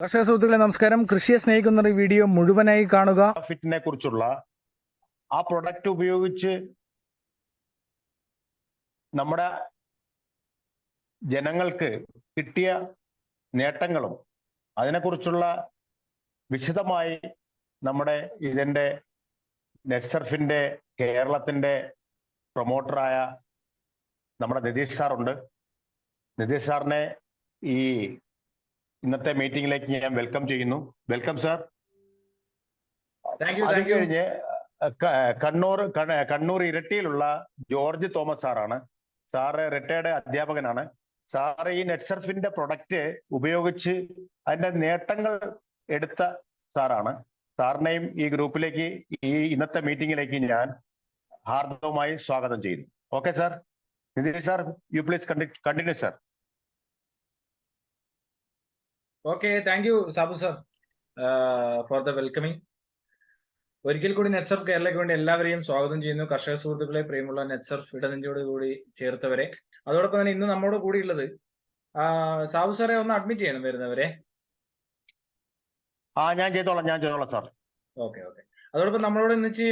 കർഷക സുഹൃത്തുക്കളെ നമസ്കാരം. കൃഷിയെ സ്നേഹിക്കുന്ന വീഡിയോ മുഴുവനായി കാണുക. ഫിറ്റിനെ കുറിച്ചുള്ള ആ പ്രൊഡക്റ്റ് ഉപയോഗിച്ച് നമ്മുടെ ജനങ്ങൾക്ക് കിട്ടിയ നേട്ടങ്ങളും അതിനെക്കുറിച്ചുള്ള വിശദമായി നമ്മുടെ ഇതിന്റെ നെറ്റ്സർഫിന്റെ കേരളത്തിന്റെ പ്രൊമോട്ടറായ നമ്മുടെ നിതീഷ് സാറുണ്ട്. നിതീഷ് സാറിനെ ഈ ഇന്നത്തെ മീറ്റിംഗിലേക്ക് ഞാൻ വെൽക്കം ചെയ്യുന്നു. Welcome sir. അത് കഴിഞ്ഞ് കണ്ണൂർ ഇരട്ടിയിലുള്ള ജോർജ് തോമസ് സാറാണ്. സാറ് റിട്ടയർഡ് അധ്യാപകനാണ്. സാറ് ഈ നെറ്റ്സർഫിന്റെ പ്രൊഡക്റ്റ് ഉപയോഗിച്ച് അതിന്റെ നേട്ടങ്ങൾ എടുത്ത സാറാണ്. സാറിനെയും ഈ ഗ്രൂപ്പിലേക്ക്, ഈ ഇന്നത്തെ മീറ്റിംഗിലേക്ക് ഞാൻ ഹാർദവമായി സ്വാഗതം ചെയ്യുന്നു. Okay sir. Nitish sir, you please continue sir. Okay, thank you Sabu sir for the welcoming. ഒരിക്കൽ കൂടി നെറ്റ്സർഫ് കേരളയ്ക്ക് വേണ്ടി എല്ലാവരെയും സ്വാഗതം ചെയ്യുന്നു. കർഷക സുഹൃത്തുക്കളെ, പ്രിയമുള്ള നെറ്റ്സർഫ് ഇടനെഞ്ചോട് കൂടി ചേർത്തവരെ, അതോടൊപ്പം തന്നെ ഇന്ന് നമ്മോട് കൂടിയുള്ളത് സാബു സാറെ ഒന്ന് അഡ്മിറ്റ് ചെയ്യണം വരുന്നവരെ. ഞാൻ ചെയ്തോളാം സാർ. ഓക്കെ. അതോടൊപ്പം നമ്മളോട് ഒന്നിച്ച്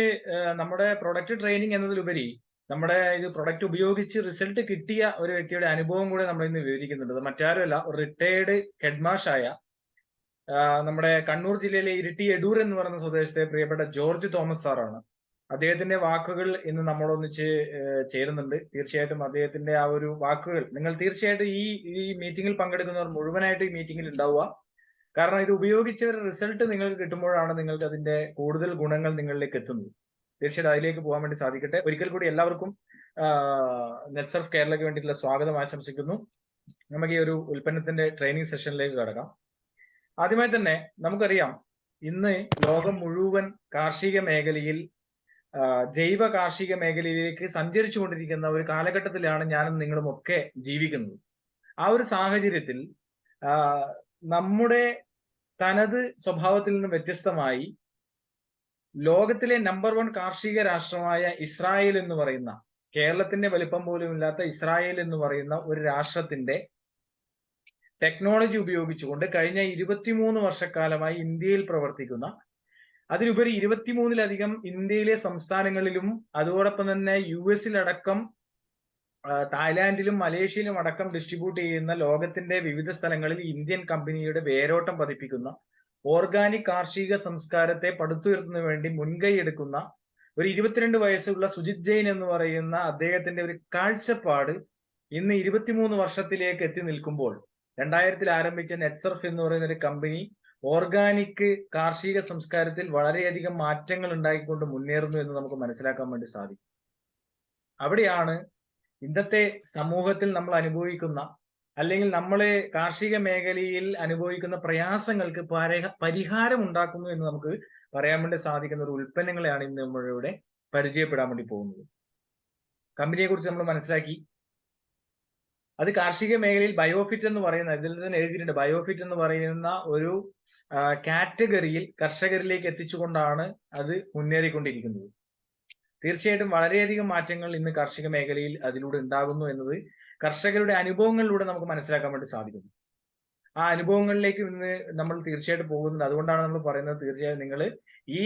നമ്മുടെ പ്രൊഡക്റ്റ് ട്രെയിനിങ് എന്നതിലുപരി നമ്മുടെ ഇത് പ്രൊഡക്റ്റ് ഉപയോഗിച്ച് റിസൾട്ട് കിട്ടിയ ഒരു വ്യക്തിയുടെ അനുഭവം കൂടെ നമ്മൾ ഇന്ന് വിവരിക്കുന്നുണ്ട്. മറ്റാരുമല്ല, റിട്ടയർഡ് ഹെഡ്മാഷായ നമ്മുടെ കണ്ണൂർ ജില്ലയിലെ ഇരിട്ടി എടൂർ എന്ന് പറയുന്ന സ്വദേശത്തെ പ്രിയപ്പെട്ട ജോർജ് തോമസ് സാറാണ്. അദ്ദേഹത്തിന്റെ വാക്കുകൾ ഇന്ന് നമ്മളൊന്നിച്ച് ചേരുന്നുണ്ട്. തീർച്ചയായിട്ടും അദ്ദേഹത്തിന്റെ ആ ഒരു വാക്കുകൾ നിങ്ങൾ തീർച്ചയായിട്ടും ഈ മീറ്റിംഗിൽ പങ്കെടുക്കുന്നവർ മുഴുവനായിട്ട് ഈ മീറ്റിംഗിൽ ഉണ്ടാവുക. കാരണം ഇത് ഉപയോഗിച്ച ഒരു റിസൾട്ട് നിങ്ങൾക്ക് കിട്ടുമ്പോഴാണ് നിങ്ങൾക്ക് അതിന്റെ കൂടുതൽ ഗുണങ്ങൾ നിങ്ങളിലേക്ക് എത്തുന്നത്. തീർച്ചയായിട്ടും അതിലേക്ക് പോകാൻ വേണ്ടി സാധിക്കട്ടെ. ഒരിക്കൽ കൂടി എല്ലാവർക്കും നെറ്റ്സർഫ് കേരളയ്ക്ക് വേണ്ടിയിട്ടുള്ള സ്വാഗതം ആശംസിക്കുന്നു. നമുക്ക് ഈ ഒരു ഉൽപ്പന്നത്തിന്റെ ട്രെയിനിങ് സെഷനിലേക്ക് കടക്കാം. ആദ്യമായി തന്നെ നമുക്കറിയാം, ഇന്ന് ലോകം മുഴുവൻ കാർഷിക മേഖലയിൽ ജൈവ കാർഷിക മേഖലയിലേക്ക് സഞ്ചരിച്ചു കൊണ്ടിരിക്കുന്ന ഒരു കാലഘട്ടത്തിലാണ് ഞാനും നിങ്ങളും ഒക്കെ ജീവിക്കുന്നത്. ആ ഒരു സാഹചര്യത്തിൽ നമ്മുടെ തനത് സ്വഭാവത്തിൽ നിന്ന് വ്യത്യസ്തമായി ലോകത്തിലെ നമ്പർ 1 കാർഷിക രാഷ്ട്രമായ ഇസ്രായേൽ എന്ന് പറയുന്ന, കേരളത്തിന്റെ വലിപ്പം പോലും ഇല്ലാത്ത ഇസ്രായേൽ എന്ന് പറയുന്ന ഒരു രാഷ്ട്രത്തിന്റെ ടെക്നോളജി ഉപയോഗിച്ചുകൊണ്ട് കഴിഞ്ഞ 23 വർഷക്കാലമായി ഇന്ത്യയിൽ പ്രവർത്തിക്കുന്ന, അതിലുപരി 23-ലധികം ഇന്ത്യയിലെ സംസ്ഥാനങ്ങളിലും അതോടൊപ്പം തന്നെ US-ലടക്കം തായ്ലാന്റിലും മലേഷ്യയിലും അടക്കം ഡിസ്ട്രിബ്യൂട്ട് ചെയ്യുന്ന ലോകത്തിന്റെ വിവിധ സ്ഥലങ്ങളിൽ ഇന്ത്യൻ കമ്പനിയുടെ വേരോട്ടം പതിപ്പിക്കുന്ന, ഓർഗാനിക് കാർഷിക സംസ്കാരത്തെ പടുത്തുയർത്തുന്നതിന് വേണ്ടി മുൻകൈ എടുക്കുന്ന ഒരു 22 വയസ്സുള്ള സുജിത് ജെയിൻ എന്ന് പറയുന്ന അദ്ദേഹത്തിന്റെ ഒരു കാഴ്ചപ്പാട് ഇന്ന് 23 വർഷത്തിലേക്ക് എത്തി നിൽക്കുമ്പോൾ 2000-ൽ ആരംഭിച്ച നെറ്റ്സർഫ് എന്ന് പറയുന്ന ഒരു കമ്പനി ഓർഗാനിക് കാർഷിക സംസ്കാരത്തിൽ വളരെയധികം മാറ്റങ്ങൾ ഉണ്ടാക്കിക്കൊണ്ട് മുന്നേറുന്നു എന്ന് നമുക്ക് മനസ്സിലാക്കാൻ വേണ്ടി സാധിക്കും. അവിടെയാണ് ഇന്നത്തെ സമൂഹത്തിൽ നമ്മൾ അനുഭവിക്കുന്ന, അല്ലെങ്കിൽ നമ്മളെ കാർഷിക മേഖലയിൽ അനുഭവിക്കുന്ന പ്രയാസങ്ങൾക്ക് പരിഹാരം ഉണ്ടാക്കുന്നു എന്ന് നമുക്ക് പറയാൻ വേണ്ടി സാധിക്കുന്ന ഒരു ഉൽപ്പന്നങ്ങളെയാണ് ഇന്ന് നമ്മളിവിടെ പരിചയപ്പെടാൻ വേണ്ടി പോകുന്നത്. കമ്പനിയെ കുറിച്ച് നമ്മൾ മനസ്സിലാക്കി. അത് കാർഷിക മേഖലയിൽ ബയോഫിറ്റ് എന്ന് പറയുന്ന, ഇതിൽ തന്നെ എഴുതിയിട്ടുണ്ട്, ബയോഫിറ്റ് എന്ന് പറയുന്ന ഒരു കാറ്റഗറിയിൽ കർഷകരിലേക്ക് എത്തിച്ചുകൊണ്ടാണ് അത് മുന്നേറിക്കൊണ്ടിരിക്കുന്നത്. തീർച്ചയായിട്ടും വളരെയധികം മാറ്റങ്ങൾ ഇന്ന് കാർഷിക മേഖലയിൽ അതിലൂടെ ഉണ്ടാകുന്നു എന്നത് കർഷകരുടെ അനുഭവങ്ങളിലൂടെ നമുക്ക് മനസ്സിലാക്കാൻ വേണ്ടി സാധിക്കുന്നു. ആ അനുഭവങ്ങളിലേക്ക് ഇന്ന് നമ്മൾ തീർച്ചയായിട്ടും പോകുന്നുണ്ട്. അതുകൊണ്ടാണ് നമ്മൾ പറയുന്നത്, തീർച്ചയായും നിങ്ങൾ ഈ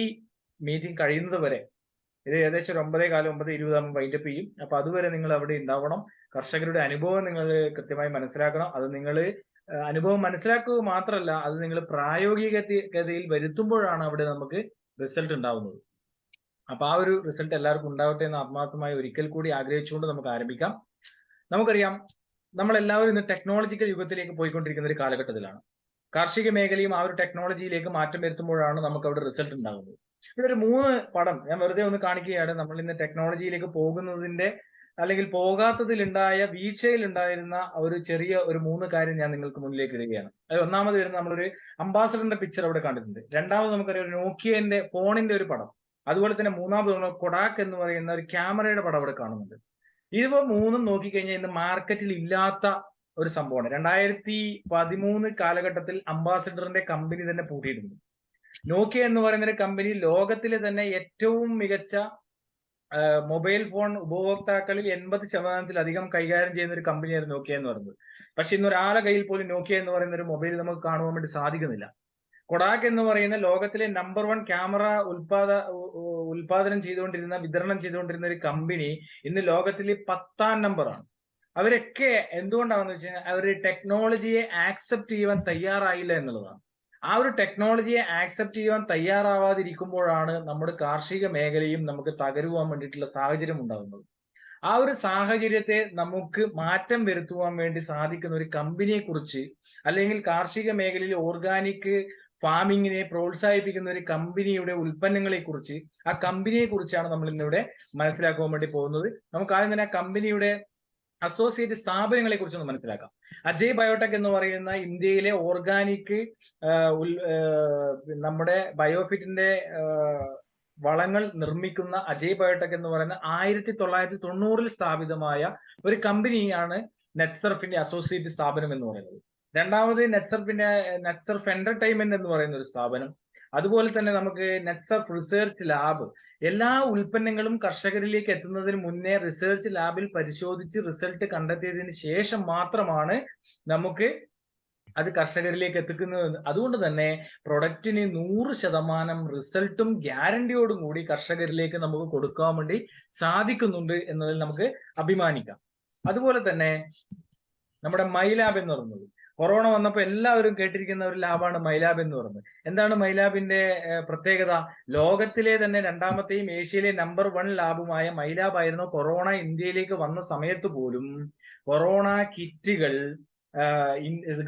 മീറ്റിംഗ് കഴിയുന്നത് വരെ, ഇത് ഏകദേശം ഒരു 9:15, 9:20 വൈൻഡപ്പ് ചെയ്യും. അപ്പൊ അതുവരെ നിങ്ങൾ അവിടെ ഉണ്ടാവണം. കർഷകരുടെ അനുഭവം നിങ്ങൾ കൃത്യമായി മനസ്സിലാക്കണം. അത് നിങ്ങൾ അനുഭവം മനസ്സിലാക്കുക മാത്രമല്ല, അത് നിങ്ങൾ പ്രായോഗികതയിൽ വരുത്തുമ്പോഴാണ് അവിടെ നമുക്ക് റിസൾട്ട് ഉണ്ടാവുന്നത്. അപ്പൊ ആ ഒരു റിസൾട്ട് എല്ലാവർക്കും ഉണ്ടാവട്ടെ എന്ന് ആത്മാർത്ഥമായി ഒരിക്കൽ കൂടി ആഗ്രഹിച്ചുകൊണ്ട് നമുക്ക് ആരംഭിക്കാം. നമുക്കറിയാം, നമ്മളെല്ലാവരും ഇന്ന് ടെക്നോളജിക്കൽ യുഗത്തിലേക്ക് പോയിക്കൊണ്ടിരിക്കുന്ന ഒരു കാലഘട്ടത്തിലാണ്. കാർഷിക മേഖലയും ആ ഒരു ടെക്നോളജിയിലേക്ക് മാറ്റം വരുത്തുമ്പോഴാണ് നമുക്ക് അവിടെ റിസൾട്ട് ഉണ്ടാകുന്നത്. ഇവിടെ ഒരു 3 പടം ഞാൻ വെറുതെ ഒന്ന് കാണിക്കുകയാണ്. നമ്മൾ ഇന്ന് ടെക്നോളജിയിലേക്ക് പോകുന്നതിന്റെ, അല്ലെങ്കിൽ പോകാത്തതിൽ ഉണ്ടായ, വീഴ്ചയിൽ ഉണ്ടായിരുന്ന ഒരു ചെറിയ ഒരു 3 കാര്യം ഞാൻ നിങ്ങൾക്ക് മുന്നിലേക്ക് ഇടുകയാണ്. അത് ഒന്നാമത് വരുന്ന, നമ്മളൊരു അംബാസഡറിന്റെ പിക്ചർ അവിടെ കണ്ടിട്ടുണ്ട്. രണ്ടാമത് നമുക്കറിയാം ഒരു നോക്കിയന്റെ ഫോണിന്റെ ഒരു പടം. അതുപോലെ തന്നെ മൂന്നാമത് കൊഡാക്ക് എന്ന് പറയുന്ന ഒരു ക്യാമറയുടെ പടം അവിടെ കാണുന്നുണ്ട്. ഇവ 3 നോക്കിക്കഴിഞ്ഞാൽ ഇന്ന് മാർക്കറ്റിൽ ഇല്ലാത്ത ഒരു സംഭവമാണ്. 2013 കാലഘട്ടത്തിൽ അംബാസഡറിന്റെ കമ്പനി തന്നെ പൂട്ടിയിട്ടുണ്ട്. നോക്കിയ എന്ന് പറയുന്ന ഒരു കമ്പനി ലോകത്തിലെ തന്നെ ഏറ്റവും മികച്ച മൊബൈൽ ഫോൺ ഉപഭോക്താക്കളിൽ 80% കൈകാര്യം ചെയ്യുന്ന ഒരു കമ്പനിയായിരുന്നു നോക്കിയ എന്ന് പറയുന്നത്. പക്ഷെ ഇന്ന് ഒരാളെ കയ്യിൽ പോലും നോക്കിയ എന്ന് പറയുന്ന ഒരു മൊബൈൽ നമുക്ക് കാണുവാൻ വേണ്ടി സാധിക്കുന്നില്ല. കൊഡാക് എന്ന് പറയുന്ന ലോകത്തിലെ നമ്പർ 1 ക്യാമറ ഉൽപാദനം ചെയ്തുകൊണ്ടിരുന്ന, വിതരണം ചെയ്തുകൊണ്ടിരുന്ന ഒരു കമ്പനി ഇന്ന് ലോകത്തിലെ 10ാം നമ്പറാണ്. അവരൊക്കെ എന്തുകൊണ്ടാണെന്ന് വെച്ച് കഴിഞ്ഞാൽ അവർ ടെക്നോളജിയെ ആക്സെപ്റ്റ് ചെയ്യുവാൻ തയ്യാറായില്ല എന്നുള്ളതാണ്. ആ ഒരു ടെക്നോളജിയെ ആക്സെപ്റ്റ് ചെയ്യുവാൻ തയ്യാറാവാതിരിക്കുമ്പോഴാണ് നമ്മുടെ കാർഷിക മേഖലയും നമുക്ക് തകരുവാൻ വേണ്ടിയിട്ടുള്ള സാഹചര്യം ഉണ്ടാകുന്നത്. ആ ഒരു സാഹചര്യത്തെ നമുക്ക് മാറ്റം വരുത്തുവാൻ വേണ്ടി സാധിക്കുന്ന ഒരു കമ്പനിയെ കുറിച്ച്, അല്ലെങ്കിൽ കാർഷിക മേഖലയിൽ ഓർഗാനിക് ഫാമിങ്ങിനെ പ്രോത്സാഹിപ്പിക്കുന്ന ഒരു കമ്പനിയുടെ ഉൽപ്പന്നങ്ങളെ കുറിച്ച്, ആ കമ്പനിയെ കുറിച്ചാണ് നമ്മൾ ഇന്നിവിടെ മനസ്സിലാക്കുവാൻ വേണ്ടി പോകുന്നത്. നമുക്ക് ആദ്യം തന്നെ ആ കമ്പനിയുടെ അസോസിയേറ്റ് സ്ഥാപനങ്ങളെ കുറിച്ചൊന്ന് മനസ്സിലാക്കാം. അജയ് ബയോടെക് എന്ന് പറയുന്ന ഇന്ത്യയിലെ ഓർഗാനിക് നമ്മുടെ ബയോഫിറ്റിന്റെ വളങ്ങൾ നിർമ്മിക്കുന്ന അജയ് ബയോടെക് എന്ന് പറയുന്ന 1990 സ്ഥാപിതമായ ഒരു കമ്പനിയാണ് നെറ്റ്സർഫിന്റെ അസോസിയേറ്റ് സ്ഥാപനം എന്ന് പറയുന്നത്. രണ്ടാമത് നെറ്റ്സർഫ് എന്റർടൈൻമെന്റ് എന്ന് പറയുന്ന ഒരു സ്ഥാപനം. അതുപോലെ തന്നെ നമുക്ക് നെറ്റ്സർഫ് റിസർച്ച് ലാബ്. എല്ലാ ഉൽപ്പന്നങ്ങളും കർഷകരിലേക്ക് എത്തുന്നതിന് മുന്നേ റിസർച്ച് ലാബിൽ പരിശോധിച്ച് റിസൾട്ട് കണ്ടെത്തിയതിന് ശേഷം മാത്രമാണ് നമുക്ക് അത് കർഷകരിലേക്ക് എത്തിക്കുന്നത്. അതുകൊണ്ട് തന്നെ പ്രൊഡക്റ്റിന് 100% റിസൾട്ടും ഗ്യാരണ്ടിയോടും കൂടി കർഷകരിലേക്ക് നമുക്ക് കൊടുക്കാൻ വേണ്ടി സാധിക്കുന്നുണ്ട് എന്നതിൽ നമുക്ക് അഭിമാനിക്കാം. അതുപോലെ തന്നെ നമ്മുടെ മൈലാബ് എന്ന് പറയുന്നത്, കൊറോണ വന്നപ്പോൾ എല്ലാവരും കേട്ടിരിക്കുന്ന ഒരു ലാബാണ് മൈലാബ് എന്ന് പറയുന്നത്. എന്താണ് മൈലാബിന്റെ പ്രത്യേകത? ലോകത്തിലെ തന്നെ 2ാമത്തെയും ഏഷ്യയിലെ നമ്പർ 1 ലാബുമായ മൈലാബ് ആയിരുന്നു കൊറോണ ഇന്ത്യയിലേക്ക് വന്ന സമയത്ത് പോലും കൊറോണ കിറ്റുകൾ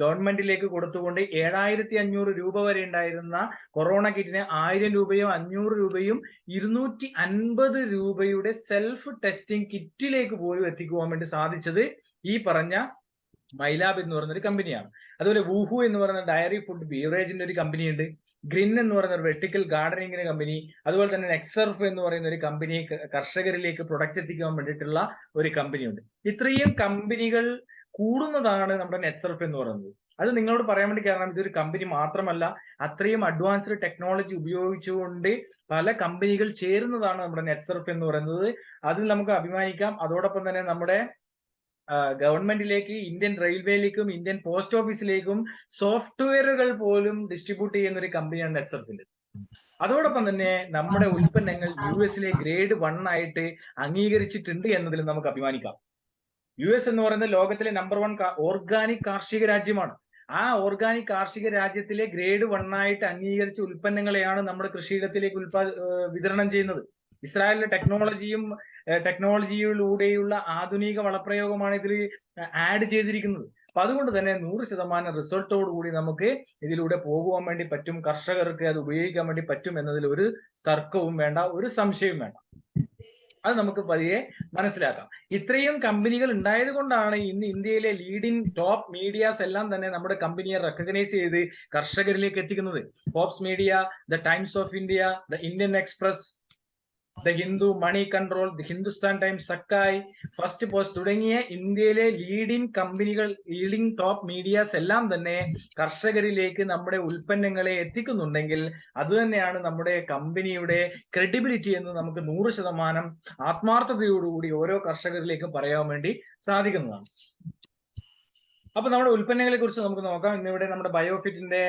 ഗവൺമെന്റിലേക്ക് കൊടുത്തുകൊണ്ട് 7500 രൂപ വരെ ഉണ്ടായിരുന്ന കൊറോണ കിറ്റിന് 1000 രൂപയും 500 രൂപയും 250 രൂപയുടെ സെൽഫ് ടെസ്റ്റിംഗ് കിറ്റിലേക്ക് പോലും എത്തിക്കുവാൻ വേണ്ടി സാധിച്ചത് ഈ പറഞ്ഞ മൈലാബ് എന്ന് പറയുന്ന ഒരു കമ്പനിയാണ്. അതുപോലെ വൂഹു എന്ന് പറയുന്ന ഡയറി ഫുഡ് ബീവറേജിന്റെ ഒരു കമ്പനിയുണ്ട്. ഗ്രിൻ എന്ന് പറയുന്ന ഒരു വെർട്ടിക്കൽ ഗാർഡനിങ്ങിന്റെ കമ്പനി. അതുപോലെ തന്നെ നെറ്റ്സർഫ് എന്ന് പറയുന്ന ഒരു കമ്പനി കർഷകരിലേക്ക് പ്രൊഡക്റ്റ് എത്തിക്കാൻ വേണ്ടിയിട്ടുള്ള ഒരു കമ്പനിയുണ്ട്. ഇത്രയും കമ്പനികൾ കൂടുന്നതാണ് നമ്മുടെ നെറ്റ്സർഫ് എന്ന് പറയുന്നത്. അത് നിങ്ങളോട് പറയാൻ വേണ്ടി കാരണം ഇതൊരു കമ്പനി മാത്രമല്ല, അത്രയും അഡ്വാൻസ്ഡ് ടെക്നോളജി ഉപയോഗിച്ചുകൊണ്ട് പല കമ്പനികൾ ചേരുന്നതാണ് നമ്മുടെ നെറ്റ്സർഫ് എന്ന് പറയുന്നത്. അതിൽ നമുക്ക് അഭിമാനിക്കാം. അതോടൊപ്പം തന്നെ നമ്മുടെ ഗവൺമെന്റിലേക്ക്, ഇന്ത്യൻ റെയിൽവേയിലേക്കും ഇന്ത്യൻ പോസ്റ്റ് ഓഫീസിലേക്കും സോഫ്റ്റ്വെയറുകൾ പോലും ഡിസ്ട്രിബ്യൂട്ട് ചെയ്യുന്ന ഒരു കമ്പനിയാണ് നെറ്റ്സർഫിന്റെ. അതോടൊപ്പം തന്നെ നമ്മുടെ ഉൽപ്പന്നങ്ങൾ US ഗ്രേഡ് 1 ആയിട്ട് അംഗീകരിച്ചിട്ടുണ്ട് എന്നതിൽ നമുക്ക് അഭിമാനിക്കാം. US എന്ന് പറയുന്നത് ലോകത്തിലെ നമ്പർ 1 ഓർഗാനിക് കാർഷിക രാജ്യമാണ്. ആ ഓർഗാനിക് കാർഷിക രാജ്യത്തിലെ ഗ്രേഡ് 1 ആയിട്ട് അംഗീകരിച്ച ഉൽപ്പന്നങ്ങളെയാണ് നമ്മുടെ കൃഷിയിടത്തിലേക്ക് വിതരണം ചെയ്യുന്നത്. ഇസ്രായേലിലെ ടെക്നോളജിയിലൂടെയുള്ള ആധുനിക വളപ്രയോഗമാണ് ഇതിൽ ആഡ് ചെയ്തിരിക്കുന്നത്. അപ്പൊ അതുകൊണ്ട് തന്നെ 100% റിസൾട്ടോട് കൂടി നമുക്ക് ഇതിലൂടെ പോകുവാൻ വേണ്ടി പറ്റും, കർഷകർക്ക് അത് ഉപയോഗിക്കാൻ വേണ്ടി പറ്റും എന്നതിൽ ഒരു തർക്കവും വേണ്ട, ഒരു സംശയവും വേണ്ട. അത് നമുക്ക് പതിയെ മനസ്സിലാക്കാം. ഇത്രയും കമ്പനികൾ ഉണ്ടായത് കൊണ്ടാണ് ഇന്ന് ഇന്ത്യയിലെ ലീഡിംഗ് ടോപ്പ് മീഡിയാസ് എല്ലാം തന്നെ നമ്മുടെ കമ്പനിയെ റെക്കഗ്നൈസ് ചെയ്ത് കർഷകരിലേക്ക് എത്തിക്കുന്നത്. Forbes media, the Times of India, the Indian Express, the Hindu, money control, the Hindustan Times, സക്കായ്, ഫസ്റ്റ് പോസ്റ്റ് തുടങ്ങിയ ഇന്ത്യയിലെ ലീഡിംഗ് ടോപ്പ് മീഡിയാസ് എല്ലാം തന്നെ കർഷകരിലേക്ക് നമ്മുടെ ഉൽപ്പന്നങ്ങളെ എത്തിക്കുന്നുണ്ടെങ്കിൽ അത് തന്നെയാണ് നമ്മുടെ കമ്പനിയുടെ ക്രെഡിബിലിറ്റി എന്ന് നമുക്ക് 100% ആത്മാർത്ഥതയോടുകൂടി ഓരോ കർഷകരിലേക്കും പറയാൻ വേണ്ടി സാധിക്കുന്നതാണ്. അപ്പൊ നമ്മുടെ ഉൽപ്പന്നങ്ങളെ കുറിച്ച് നമുക്ക് നോക്കാം. ഇന്നിവിടെ നമ്മുടെ ബയോഫിറ്റിന്റെ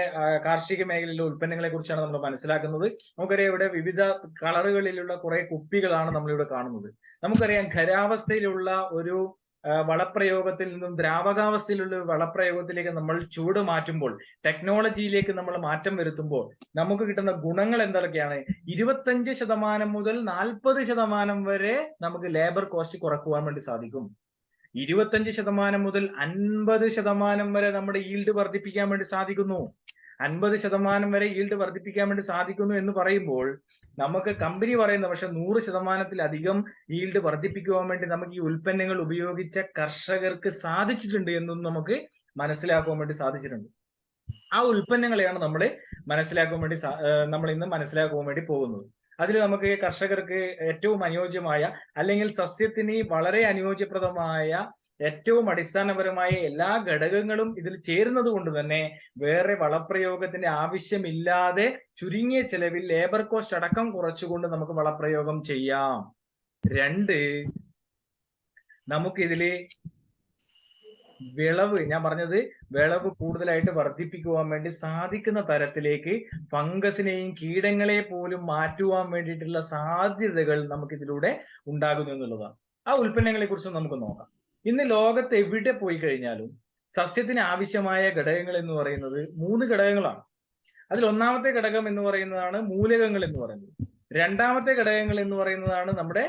കാർഷിക മേഖലയിലെ ഉൽപ്പന്നങ്ങളെ കുറിച്ചാണ് നമ്മൾ മനസ്സിലാക്കുന്നത്. നമുക്കറിയാം ഇവിടെ വിവിധ കളറുകളിലുള്ള കുറെ കുപ്പികളാണ് നമ്മളിവിടെ കാണുന്നത്. നമുക്കറിയാം ഖരാവസ്ഥയിലുള്ള ഒരു വളപ്രയോഗത്തിൽ നിന്നും ദ്രാവകാവസ്ഥയിലുള്ള വളപ്രയോഗത്തിലേക്ക് നമ്മൾ ചൂട് മാറ്റുമ്പോൾ, ടെക്നോളജിയിലേക്ക് നമ്മൾ മാറ്റം വരുത്തുമ്പോൾ നമുക്ക് കിട്ടുന്ന ഗുണങ്ങൾ എന്തൊക്കെയാണ്? 25% മുതൽ 40% വരെ നമുക്ക് ലേബർ കോസ്റ്റ് കുറക്കുവാൻ വേണ്ടി സാധിക്കും. 25% മുതൽ 50% വരെ നമ്മുടെ ഈൽഡ് വർദ്ധിപ്പിക്കാൻ വേണ്ടി സാധിക്കുന്നു. 50% വരെ ഈൽഡ് വർദ്ധിപ്പിക്കാൻ വേണ്ടി സാധിക്കുന്നു എന്ന് പറയുമ്പോൾ നമുക്ക് കമ്പനി പറയുന്ന പക്ഷെ 100%-ലധികം ഈൽഡ് വർദ്ധിപ്പിക്കുവാൻ വേണ്ടി നമുക്ക് ഈ ഉൽപ്പന്നങ്ങൾ ഉപയോഗിച്ച കർഷകർക്ക് സാധിച്ചിട്ടുണ്ട് എന്നും നമുക്ക് മനസ്സിലാക്കുവാൻ വേണ്ടി സാധിച്ചിട്ടുണ്ട്. ആ ഉൽപ്പന്നങ്ങളെയാണ് നമ്മൾ ഇന്ന് മനസ്സിലാക്കുവാൻ വേണ്ടി പോകുന്നത്. അതിൽ നമുക്ക് കർഷകർക്ക് ഏറ്റവും അനുയോജ്യമായ, അല്ലെങ്കിൽ സസ്യത്തിന് വളരെ അനുയോജ്യപ്രദമായ, ഏറ്റവും അടിസ്ഥാനപരമായ എല്ലാ ഘടകങ്ങളും ഇതിൽ ചേരുന്നത് കൊണ്ട് തന്നെ വേറെ വളപ്രയോഗത്തിന്റെ ആവശ്യമില്ലാതെ ചുരുങ്ങിയ ചെലവിൽ ലേബർ കോസ്റ്റ് അടക്കം കുറച്ചുകൊണ്ട് നമുക്ക് വളപ്രയോഗം ചെയ്യാം. രണ്ട്, നമുക്കിതില് വിളവ്, ഞാൻ പറഞ്ഞത് വിളവ് കൂടുതലായിട്ട് വർദ്ധിപ്പിക്കുവാൻ വേണ്ടി സാധിക്കുന്ന തരത്തിലേക്ക് ഫംഗസിനെയും കീടങ്ങളെ പോലും മാറ്റുവാൻ വേണ്ടിയിട്ടുള്ള സാധ്യതകൾ നമുക്ക് ഇതിലൂടെ ഉണ്ടാകുന്നു എന്നുള്ളതാണ്. ആ ഉൽപ്പന്നങ്ങളെ കുറിച്ച് നമുക്ക് നോക്കാം. ഇന്ന് ലോകത്ത് എവിടെ പോയി കഴിഞ്ഞാലും സസ്യത്തിന് ആവശ്യമായ ഘടകങ്ങൾ എന്ന് പറയുന്നത് 3 ഘടകങ്ങളാണ്. അതിൽ ഒന്നാമത്തെ ഘടകം എന്ന് പറയുന്നതാണ് മൂലകങ്ങൾ എന്ന് പറയുന്നത്. രണ്ടാമത്തെ ഘടകങ്ങൾ എന്ന് പറയുന്നതാണ് നമ്മുടെ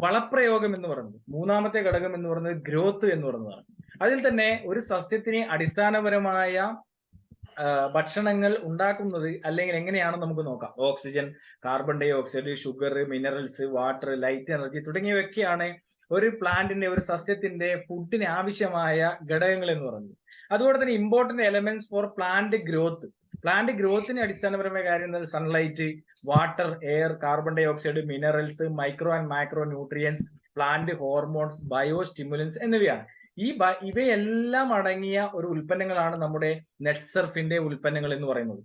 വളപ്രയോഗം എന്ന് പറയുന്നത്. മൂന്നാമത്തെ ഘടകം എന്ന് പറയുന്നത് ഗ്രോത്ത് എന്ന് പറയുന്നതാണ്. അതിൽ തന്നെ ഒരു സസ്യത്തിന് അടിസ്ഥാനപരമായ ഭക്ഷണങ്ങൾ ഉണ്ടാക്കുന്നത് അല്ലെങ്കിൽ എങ്ങനെയാണെന്ന് നമുക്ക് നോക്കാം. Oxygen, carbon dioxide, sugar, minerals, water, light energy തുടങ്ങിയവയൊക്കെയാണ് ഒരു പ്ലാന്റിന്റെ, ഒരു സസ്യത്തിന്റെ ഫുഡിന് ആവശ്യമായ ഘടകങ്ങൾ എന്ന് പറയുന്നത്. അതുപോലെ തന്നെ important elements for plant growth. Plant ഗ്രോത്തിന് അടിസ്ഥാനപരമായ കാര്യം sunlight, water, air, carbon dioxide, minerals, micro and macro nutrients, plant hormones, biostimulants എന്നിവയാണ്. ഇവയെല്ലാം അടങ്ങിയ ഒരു ഉൽപ്പന്നങ്ങളാണ് നമ്മുടെ നെറ്റ്സർഫിന്റെ ഉൽപ്പന്നങ്ങൾ എന്ന് പറയുന്നത്.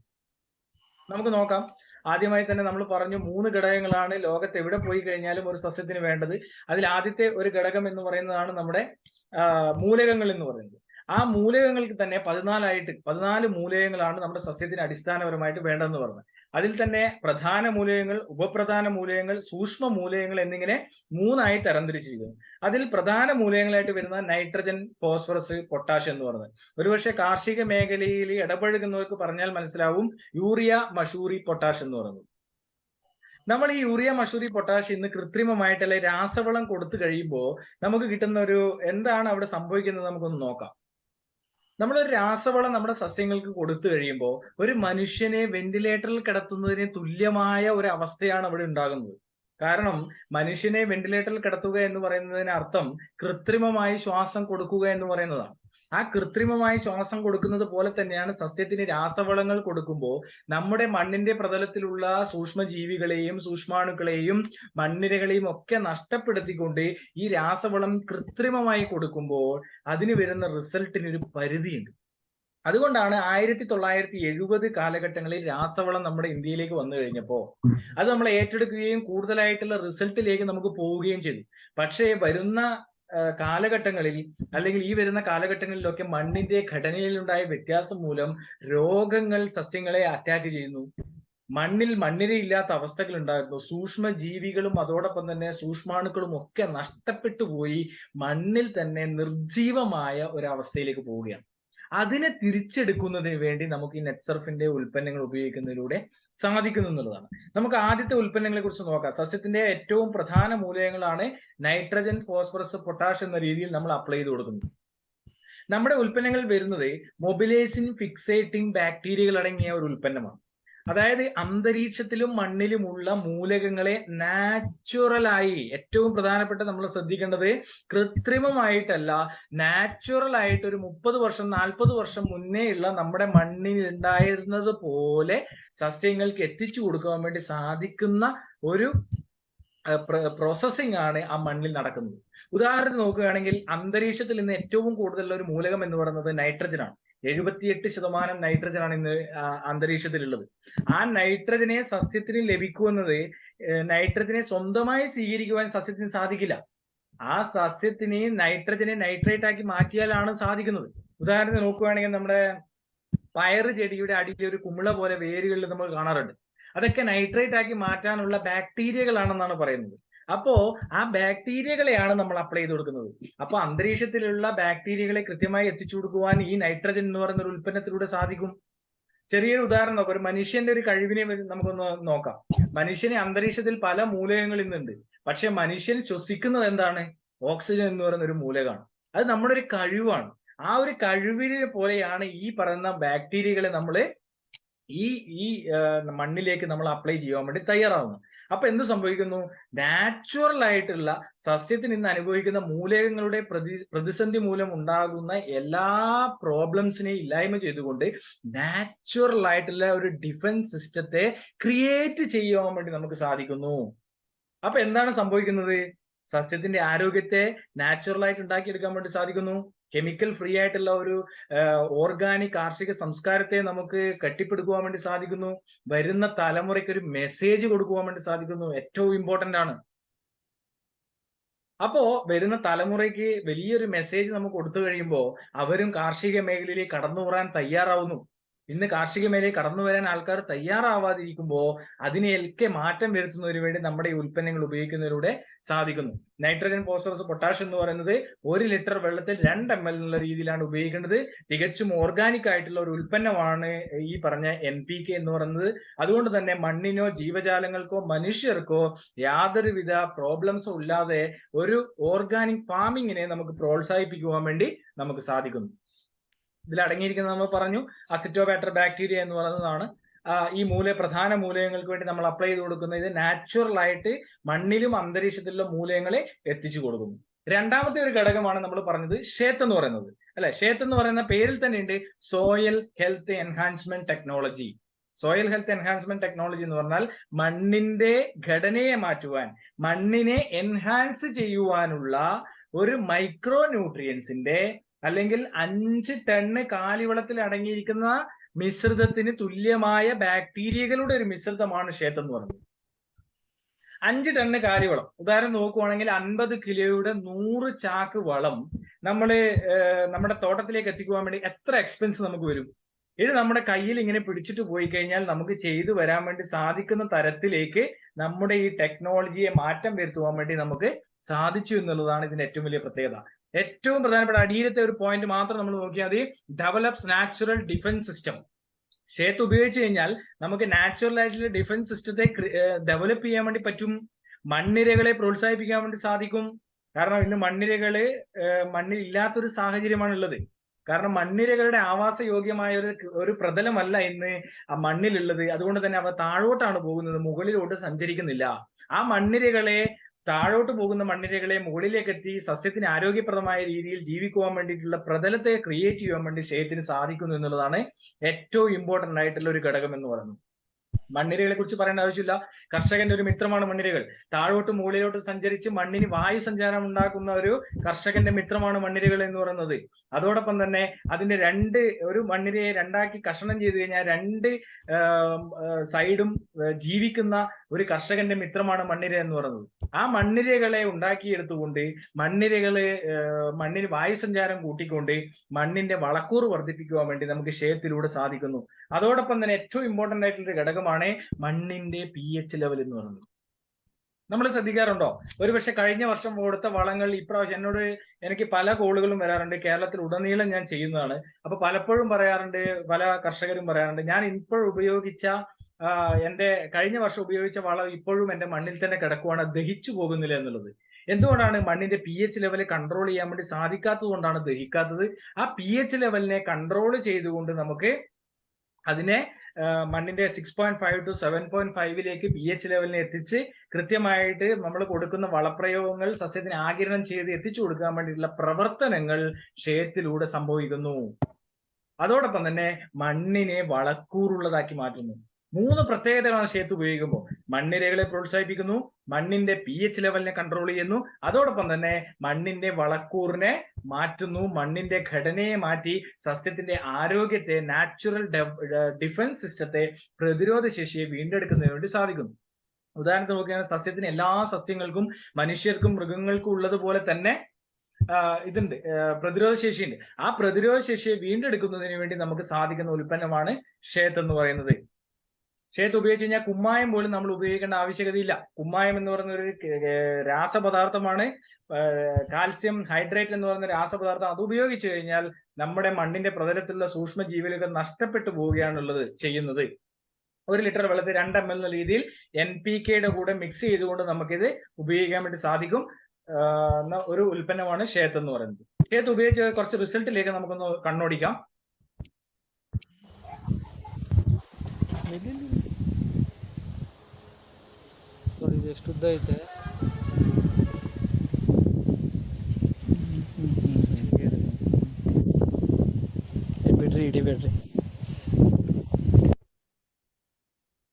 നമുക്ക് നോക്കാം. ആദ്യമായി തന്നെ നമ്മൾ പറഞ്ഞു 3 ഘടകങ്ങളാണ് ലോകത്ത് എവിടെ പോയി കഴിഞ്ഞാലും ഒരു സസ്യത്തിന് വേണ്ടത്. അതിൽ ആദ്യത്തെ ഒരു ഘടകം എന്ന് പറയുന്നതാണ് നമ്മുടെ മൂലകങ്ങൾ എന്ന് പറയുന്നത്. ആ മൂലകങ്ങൾക്ക് തന്നെ 14 മൂലകങ്ങളാണ് നമ്മുടെ സസ്യത്തിന് അടിസ്ഥാനപരമായിട്ട് വേണ്ടതെന്ന് പറഞ്ഞത്. അതിൽ തന്നെ പ്രധാന മൂലകങ്ങൾ, ഉപപ്രധാന മൂലകങ്ങൾ, സൂക്ഷ്മ മൂലകങ്ങൾ എന്നിങ്ങനെ 3ആയി തരംതിരിച്ചിരിക്കുന്നു. അതിൽ പ്രധാന മൂലകങ്ങളായിട്ട് വരുന്ന നൈട്രജൻ, ഫോസ്ഫറസ്, പൊട്ടാഷ് എന്ന് പറയുന്നത്. ഒരുപക്ഷെ കാർഷിക മേഖലയിൽ ഇടപഴകുന്നവർക്ക് പറഞ്ഞാൽ മനസ്സിലാവും യൂറിയ, മഷൂറി, പൊട്ടാഷ് എന്ന് പറയുന്നത്. നമ്മൾ ഈ യൂറിയ, മഷൂറി, പൊട്ടാഷ് ഇന്ന് കൃത്രിമമായിട്ടുള്ള രാസവളം കൊടുത്തു കഴിയുമ്പോൾ നമുക്ക് കിട്ടുന്ന ഒരു എന്താണ് അവിടെ സംഭവിക്കുന്നത് നമുക്കൊന്ന് നോക്കാം. നമ്മളൊരു രാസവളം നമ്മുടെ സസ്യങ്ങൾക്ക് കൊടുത്തു കഴിയുമ്പോൾ ഒരു മനുഷ്യനെ വെന്റിലേറ്ററിൽ കിടത്തുന്നതിന് തുല്യമായ ഒരു അവസ്ഥയാണ് അവിടെ ഉണ്ടാകുന്നത്. കാരണം മനുഷ്യനെ വെന്റിലേറ്ററിൽ കിടത്തുക എന്ന് പറയുന്നതിന് അർത്ഥം കൃത്രിമമായി ശ്വാസം കൊടുക്കുക എന്ന് പറയുന്നതാണ്. ആ കൃത്രിമമായി ശ്വാസം കൊടുക്കുന്നത് പോലെ തന്നെയാണ് സസ്യത്തിന് രാസവളങ്ങൾ കൊടുക്കുമ്പോൾ നമ്മുടെ മണ്ണിന്റെ പ്രതലത്തിലുള്ള സൂക്ഷ്മജീവികളെയും സൂക്ഷ്മാണുക്കളെയും മണ്ണിരകളെയും ഒക്കെ നഷ്ടപ്പെടുത്തിക്കൊണ്ട് ഈ രാസവളം കൃത്രിമമായി കൊടുക്കുമ്പോൾ അതിന് വരുന്ന റിസൾട്ടിന് ഒരു പരിധിയുണ്ട്. അതുകൊണ്ടാണ് 1970 കാലഘട്ടങ്ങളിൽ രാസവളം നമ്മുടെ ഇന്ത്യയിലേക്ക് വന്നു കഴിഞ്ഞപ്പോൾ അത് നമ്മൾ ഏറ്റെടുക്കുകയും കൂടുതലായിട്ടുള്ള റിസൾട്ടിലേക്ക് നമുക്ക് പോവുകയും ചെയ്തു. പക്ഷേ വരുന്ന കാലഘട്ടങ്ങളിൽ അല്ലെങ്കിൽ ഈ വരുന്ന കാലഘട്ടങ്ങളിലൊക്കെ മണ്ണിന്റെ ഘടനയിലുണ്ടായ വ്യത്യാസം മൂലം രോഗങ്ങൾ സസ്യങ്ങളെ അറ്റാക്ക് ചെയ്യുന്നു. മണ്ണിരയില്ലാത്ത അവസ്ഥകൾ ഉണ്ടായിരുന്നു. സൂക്ഷ്മ ജീവികളും അതോടൊപ്പം തന്നെ സൂക്ഷ്മാണുക്കളും ഒക്കെ നഷ്ടപ്പെട്ടു പോയി മണ്ണിൽ തന്നെ നിർജീവമായ ഒരു അവസ്ഥയിലേക്ക് പോവുകയാണ്. അതിനെ തിരിച്ചെടുക്കുന്നതിന് വേണ്ടി നമുക്ക് ഈ നെറ്റ്സർഫിന്റെ ഉൽപ്പന്നങ്ങൾ ഉപയോഗിക്കുന്നതിലൂടെ സാധിക്കുന്നു എന്നുള്ളതാണ്. നമുക്ക് ആദ്യത്തെ ഉൽപ്പന്നങ്ങളെ കുറിച്ച് നോക്കാം. സസ്യത്തിന്റെ ഏറ്റവും പ്രധാന മൂലകങ്ങളാണ് നൈട്രജൻ, ഫോസ്ഫറസ്, പൊട്ടാഷ് എന്ന രീതിയിൽ നമ്മൾ അപ്ലൈ ചെയ്ത് കൊടുക്കുന്നത്. നമ്മുടെ ഉൽപ്പന്നങ്ങൾ വരുന്നത് മൊബിലൈസിങ് ഫിക്സേറ്റിംഗ് ബാക്ടീരിയകൾ അടങ്ങിയ ഒരു ഉൽപ്പന്നമാണ്. അതായത് അന്തരീക്ഷത്തിലും മണ്ണിലുമുള്ള മൂലകങ്ങളെ നാച്ചുറലായി, ഏറ്റവും പ്രധാനപ്പെട്ട നമ്മൾ ശ്രദ്ധിക്കേണ്ടത് കൃത്രിമമായിട്ടല്ല, നാച്ചുറൽ ആയിട്ട് ഒരു 30 വർഷം 40 വർഷം മുന്നേ ഉള്ള നമ്മുടെ മണ്ണിൽ ഉണ്ടായിരുന്നത് പോലെ സസ്യങ്ങൾക്ക് എത്തിച്ചു കൊടുക്കാൻ വേണ്ടി സാധിക്കുന്ന ഒരു പ്രോസസ്സിംഗ് ആണ് ആ മണ്ണിൽ നടക്കുന്നത്. ഉദാഹരണത്തിന് നോക്കുകയാണെങ്കിൽ അന്തരീക്ഷത്തിൽ ഇന്ന് ഏറ്റവും കൂടുതലുള്ള ഒരു മൂലകം എന്ന് പറയുന്നത് നൈട്രജൻ ആണ്. 78% നൈട്രജൻ ആണ് ഇന്ന് അന്തരീക്ഷത്തിലുള്ളത്. ആ നൈട്രജനെ സസ്യത്തിന് ലഭിക്കുന്നത് നൈട്രജനെ സ്വന്തമായി സ്വീകരിക്കുവാൻ സസ്യത്തിന് സാധിക്കില്ല. ആ സസ്യത്തിന് നൈട്രജനെ നൈട്രേറ്റ് ആക്കി മാറ്റിയാലാണ് സാധിക്കുന്നത്. ഉദാഹരണത്തിന് നോക്കുകയാണെങ്കിൽ നമ്മുടെ പയറ് ചെടിയുടെ അടിയിൽ ഒരു കുമിള പോലെ വേരുകളിൽ നമ്മൾ കാണാറുണ്ട്. അതൊക്കെ നൈട്രേറ്റ് ആക്കി മാറ്റാനുള്ള ബാക്ടീരിയകളാണെന്നാണ് പറയുന്നത്. അപ്പോ ആ ബാക്ടീരിയകളെയാണ് നമ്മൾ അപ്ലൈ ചെയ്ത് കൊടുക്കുന്നത്. അപ്പൊ അന്തരീക്ഷത്തിലുള്ള ബാക്ടീരിയകളെ കൃത്യമായി എത്തിച്ചു കൊടുക്കുവാൻ ഈ നൈട്രജൻ എന്ന് പറയുന്ന ഒരു ഉൽപ്പന്നത്തിലൂടെ സാധിക്കും. ചെറിയൊരു ഉദാഹരണം നോക്കാം. ഒരു മനുഷ്യന്റെ ഒരു കഴിവിനെ നമുക്കൊന്ന് നോക്കാം. മനുഷ്യന് അന്തരീക്ഷത്തിൽ പല മൂലകങ്ങൾ ഇന്നുണ്ട്. പക്ഷെ മനുഷ്യൻ ശ്വസിക്കുന്നത് എന്താണ്? ഓക്സിജൻ എന്ന് പറയുന്ന ഒരു മൂലകമാണ്. അത് നമ്മുടെ ഒരു കഴിവാണ്. ആ ഒരു കഴിവിനെ പോലെയാണ് ഈ പറയുന്ന ബാക്ടീരിയകളെ നമ്മൾ ഈ മണ്ണിലേക്ക് നമ്മൾ അപ്ലൈ ചെയ്യാൻ വേണ്ടി തയ്യാറാവുന്നു. അപ്പൊ എന്ത് സംഭവിക്കുന്നു? നാച്ചുറൽ ആയിട്ടുള്ള സസ്യത്തിന് ഇന്ന് അനുഭവിക്കുന്ന മൂലകങ്ങളുടെ പ്രതിസന്ധി മൂലം ഉണ്ടാകുന്ന എല്ലാ പ്രോബ്ലംസിനെയും ഇല്ലായ്മ ചെയ്തുകൊണ്ട് നാച്ചുറൽ ആയിട്ടുള്ള ഒരു ഡിഫൻസ് സിസ്റ്റത്തെ ക്രിയേറ്റ് ചെയ്യാൻ വേണ്ടി നമുക്ക് സാധിക്കുന്നു. അപ്പൊ എന്താണ് സംഭവിക്കുന്നത്? സസ്യത്തിന്റെ ആരോഗ്യത്തെ നാച്ചുറൽ ആയിട്ട് ഉണ്ടാക്കിയെടുക്കാൻ വേണ്ടി സാധിക്കുന്നു. കെമിക്കൽ ഫ്രീ ആയിട്ടുള്ള ഒരു ഓർഗാനിക് കാർഷിക സംസ്കാരത്തെ നമുക്ക് കെട്ടിപ്പടുക്കുവാൻ വേണ്ടി സാധിക്കുന്നു. വരുന്ന തലമുറയ്ക്ക് ഒരു മെസ്സേജ് കൊടുക്കുവാൻ വേണ്ടി സാധിക്കുന്നു. ഏറ്റവും ഇമ്പോർട്ടന്റ് ആണ്. അപ്പോ വരുന്ന തലമുറയ്ക്ക് വലിയൊരു മെസ്സേജ് നമുക്ക് കൊടുത്തു കഴിയുമ്പോൾ അവരും കാർഷിക മേഖലയിലേക്ക് കടന്നു വരാൻ തയ്യാറാവുന്നു. ഇന്ന് കാർഷിക മേഖലയിൽ കടന്നു വരാൻ ആൾക്കാർ തയ്യാറാവാതിരിക്കുമ്പോൾ അതിനെയൊക്കെ മാറ്റം വരുത്തുന്നതിന് വേണ്ടി നമ്മുടെ ഈ ഉൽപ്പന്നങ്ങൾ ഉപയോഗിക്കുന്നതിലൂടെ സാധിക്കുന്നു. നൈട്രജൻ, ഫോസ്ഫറസ്, പൊട്ടാഷ് എന്ന് പറയുന്നത് 1 ലിറ്റർ വെള്ളത്തിൽ 2 ml എന്നുള്ള രീതിയിലാണ് ഉപയോഗിക്കേണ്ടത്. തികച്ചും ഓർഗാനിക് ആയിട്ടുള്ള ഒരു ഉൽപ്പന്നമാണ് ഈ പറഞ്ഞ NPK എന്ന് പറയുന്നത്. അതുകൊണ്ട് തന്നെ മണ്ണിനോ ജീവജാലങ്ങൾക്കോ മനുഷ്യർക്കോ യാതൊരുവിധ പ്രോബ്ലംസും ഇല്ലാതെ ഒരു ഓർഗാനിക് ഫാമിങ്ങിനെ നമുക്ക് പ്രോത്സാഹിപ്പിക്കുവാൻ വേണ്ടി നമുക്ക് സാധിക്കുന്നു. ഇതിൽ അടങ്ങിയിരിക്കുന്നത് നമ്മൾ പറഞ്ഞു, അസിറ്റോബാക്ടർ ബാക്ടീരിയ എന്ന് പറയുന്നതാണ് ഈ പ്രധാന മൂലകങ്ങൾക്ക് വേണ്ടി നമ്മൾ അപ്ലൈ ചെയ്ത് കൊടുക്കുന്നത്. ഇത് നാച്ചുറൽ ആയിട്ട് മണ്ണിലും അന്തരീക്ഷത്തിലുള്ള മൂലകങ്ങളെ എത്തിച്ചു കൊടുക്കുന്നു. രണ്ടാമത്തെ ഒരു ഘടകമാണ് നമ്മൾ പറഞ്ഞത് ഷേത്ത് എന്ന് പറയുന്നത്, അല്ലെ? ഷേത്ത് എന്ന് പറയുന്ന പേരിൽ തന്നെ ഉണ്ട് soil health enhancement technology. Soil health enhancement technology എന്ന് പറഞ്ഞാൽ മണ്ണിന്റെ ഘടനയെ മാറ്റുവാൻ, മണ്ണിനെ എൻഹാൻസ് ചെയ്യുവാനുള്ള ഒരു മൈക്രോ ന്യൂട്രിയൻസിന്റെ അല്ലെങ്കിൽ 5 ടണ്ണ് കാലിവളത്തിൽ അടങ്ങിയിരിക്കുന്ന മിശ്രിതത്തിന് തുല്യമായ ബാക്ടീരിയകളുടെ ഒരു മിശ്രിതമാണ് ഷേത്ത് എന്ന് പറയുന്നത്. 5 ടണ്ണ് കാലിവളം, ഉദാഹരണം നോക്കുവാണെങ്കിൽ 50 കിലോയുടെ 100 ചാക്ക് വളം നമ്മുടെ തോട്ടത്തിലേക്ക് എത്തിക്കുവാൻ വേണ്ടി എത്ര എക്സ്പെൻസ് നമുക്ക് വരും? ഇത് നമ്മുടെ കയ്യിൽ ഇങ്ങനെ പിടിച്ചിട്ട് പോയി കഴിഞ്ഞാൽ നമുക്ക് ചെയ്തു വരാൻ വേണ്ടി സാധിക്കുന്ന തരത്തിലേക്ക് നമ്മുടെ ഈ ടെക്നോളജിയെ മാറ്റം വരുത്തുവാൻ വേണ്ടി നമുക്ക് സാധിച്ചു എന്നുള്ളതാണ് ഇതിന്റെ ഏറ്റവും വലിയ പ്രത്യേകത. ഏറ്റവും പ്രധാനപ്പെട്ട അടിയിലത്തെ ഒരു പോയിന്റ് മാത്രം നമ്മൾ നോക്കിയാൽ മതി. Develops natural defence system. Seth ഉപയോഗിച്ച് കഴിഞ്ഞാൽ നമുക്ക് നാച്ചുറൽ ആയിട്ടുള്ള ഡിഫൻസ് സിസ്റ്റത്തെ ഡെവലപ്പ് ചെയ്യാൻ വേണ്ടി പറ്റും. മണ്ണിരകളെ പ്രോത്സാഹിപ്പിക്കാൻ വേണ്ടി സാധിക്കും. കാരണം ഇന്ന് മണ്ണിൽ ഇല്ലാത്തൊരു സാഹചര്യമാണ് ഉള്ളത്. കാരണം മണ്ണിരകളുടെ ആവാസയോഗ്യമായ ഒരു പ്രതലമല്ല ഇന്ന് ആ മണ്ണിലുള്ളത്. അതുകൊണ്ട് തന്നെ അവ താഴോട്ടാണ് പോകുന്നത്, മുകളിലോട്ട് സഞ്ചരിക്കുന്നില്ല. ആ മണ്ണിരകളെ, താഴോട്ട് പോകുന്ന മണ്ണിരകളെ മുകളിലേക്ക് എത്തി സസ്യത്തിന് ആരോഗ്യപ്രദമായ രീതിയിൽ ജീവിക്കുവാൻ വേണ്ടിയിട്ടുള്ള പ്രതലത്തെ ക്രിയേറ്റ് ചെയ്യാൻ വേണ്ടി ഷേത്തിന് സാധിക്കുന്നു എന്നുള്ളതാണ് ഏറ്റവും ഇമ്പോർട്ടന്റ് ആയിട്ടുള്ള ഒരു ഘടകം എന്ന് പറയുന്നത്. മണ്ണിരകളെ കുറിച്ച് പറയേണ്ട ആവശ്യമില്ല. കർഷകന്റെ ഒരു മിത്രമാണ് മണ്ണിരകൾ. താഴോട്ട് മുകളിലോട്ട് സഞ്ചരിച്ച് മണ്ണിന് വായു സഞ്ചാരം ഉണ്ടാക്കുന്ന ഒരു കർഷകന്റെ മിത്രമാണ് മണ്ണിരകൾ എന്ന് പറയുന്നത്. അതോടൊപ്പം തന്നെ അതിന്റെ ഒരു മണ്ണിരയെ രണ്ടാക്കി കഷണം ചെയ്ത് കഴിഞ്ഞാൽ 2 സൈഡും ജീവിക്കുന്ന ഒരു കർഷകന്റെ മിത്രമാണ് മണ്ണിര എന്ന് പറയുന്നത്. ആ മണ്ണിരകളെ ഉണ്ടാക്കിയെടുത്തുകൊണ്ട് മണ്ണിന് വായുസഞ്ചാരം കൂട്ടിക്കൊണ്ട് മണ്ണിന്റെ വളക്കൂറ് വർദ്ധിപ്പിക്കുവാൻ വേണ്ടി നമുക്ക് ഷേത്തിലൂടെ സാധിക്കുന്നു. അതോടൊപ്പം തന്നെ ഏറ്റവും ഇമ്പോർട്ടന്റ് ആയിട്ടുള്ള ഒരു ഘടകമാണ് മണ്ണിന്റെ pH ലെവൽ എന്ന് പറയുന്നത്. നമ്മൾ ശ്രദ്ധിക്കാറുണ്ടോ? ഒരുപക്ഷെ കഴിഞ്ഞ വർഷം കൊടുത്ത വളങ്ങൾ ഇപ്രാവശ്യം എനിക്ക് പല കോളുകളും വരാറുണ്ട്. കേരളത്തിൽ ഉടനീളം ഞാൻ ചെയ്യുന്നതാണ്. അപ്പൊ പലപ്പോഴും പറയാറുണ്ട്, പല കർഷകരും പറയാറുണ്ട്, ഞാൻ ഇപ്പോഴും ഉപയോഗിച്ച എന്റെ കഴിഞ്ഞ വർഷം ഉപയോഗിച്ച വളം ഇപ്പോഴും എന്റെ മണ്ണിൽ തന്നെ കിടക്കുവാണ്, ദഹിച്ചു പോകുന്നില്ല എന്നുള്ളത്. എന്തുകൊണ്ടാണ്? മണ്ണിന്റെ pH ലെവൽ കൺട്രോൾ ചെയ്യാൻ വേണ്ടി സാധിക്കാത്തത് കൊണ്ടാണ് ദഹിക്കാത്തത്. ആ pH ലെവലിനെ കൺട്രോൾ ചെയ്തുകൊണ്ട് നമുക്ക് അതിനെ മണ്ണിന്റെ 6.5 to 7.5 pH ലെവലിനെ എത്തിച്ച് കൃത്യമായിട്ട് നമ്മൾ കൊടുക്കുന്ന വളപ്രയോഗങ്ങൾ സസ്യത്തിന് ആഗിരണം ചെയ്ത് എത്തിച്ചു കൊടുക്കാൻ വേണ്ടിയിട്ടുള്ള പ്രവർത്തനങ്ങൾ ഷേത്തിലൂടെ സംഭവിക്കുന്നു. അതോടൊപ്പം തന്നെ മണ്ണിനെ വളക്കൂറുള്ളതാക്കി മാറ്റുന്നു. 3 പ്രത്യേകതകളാണ് ഷേത്ത് ഉപയോഗിക്കുമ്പോൾ. മണ്ണിരകളെ പ്രോത്സാഹിപ്പിക്കുന്നു, മണ്ണിന്റെ pH ലെവലിനെ കൺട്രോൾ ചെയ്യുന്നു, അതോടൊപ്പം തന്നെ മണ്ണിന്റെ വളക്കൂറിനെ മാറ്റുന്നു, മണ്ണിന്റെ ഘടനയെ മാറ്റി സസ്യത്തിന്റെ ആരോഗ്യത്തെ, നാച്ചുറൽ ഡിഫൻസ് സിസ്റ്റത്തെ, പ്രതിരോധ ശേഷിയെ വീണ്ടെടുക്കുന്നതിന് വേണ്ടി സാധിക്കുന്നു. ഉദാഹരണത്തിന് നോക്കുകയാണെങ്കിൽ സസ്യത്തിന് എല്ലാ സസ്യങ്ങൾക്കും മനുഷ്യർക്കും മൃഗങ്ങൾക്കും ഉള്ളതുപോലെ തന്നെ ഇതുണ്ട്, പ്രതിരോധ ശേഷിയുണ്ട്. ആ പ്രതിരോധ ശേഷിയെ വീണ്ടെടുക്കുന്നതിന് വേണ്ടി നമുക്ക് സാധിക്കുന്ന ഉൽപ്പന്നമാണ് ഷേത്ത് എന്ന് പറയുന്നത്. ഷേത്ത് ഉപയോഗിച്ച് കഴിഞ്ഞാൽ കുമ്മായം പോലും നമ്മൾ ഉപയോഗിക്കേണ്ട ആവശ്യകതയില്ല. കുമ്മായം എന്ന് പറയുന്ന ഒരു രാസപദാർത്ഥമാണ്, കാൽസ്യം ഹൈഡ്രേറ്റ് എന്ന് പറയുന്ന രാസപദാർത്ഥം. അത് ഉപയോഗിച്ച് കഴിഞ്ഞാൽ നമ്മുടെ മണ്ണിന്റെ പ്രതലത്തിലുള്ള സൂക്ഷ്മജീവികളൊക്കെ നഷ്ടപ്പെട്ടു പോവുകയാണുള്ളത് ചെയ്യുന്നത്. 1 ലിറ്റർ വെള്ളത്തിൽ 2 ml എന്ന രീതിയിൽ NPKയുടെ കൂടെ മിക്സ് ചെയ്തുകൊണ്ട് നമുക്കിത് ഉപയോഗിക്കാൻ വേണ്ടി സാധിക്കും ഒരു ഉൽപ്പന്നമാണ് ഷേത്ത് എന്ന് പറയുന്നത്. ഷേത്ത് ഉപയോഗിച്ച് കുറച്ച് റിസൾട്ടിലേക്ക് നമുക്കൊന്ന് കണ്ണോടിക്കാം. ಎಷ್ಟು ಉದ್ದ ಐತೆ? ಬಿಡ್ರಿ, ಇಡಿಬೇಡ್ರಿ.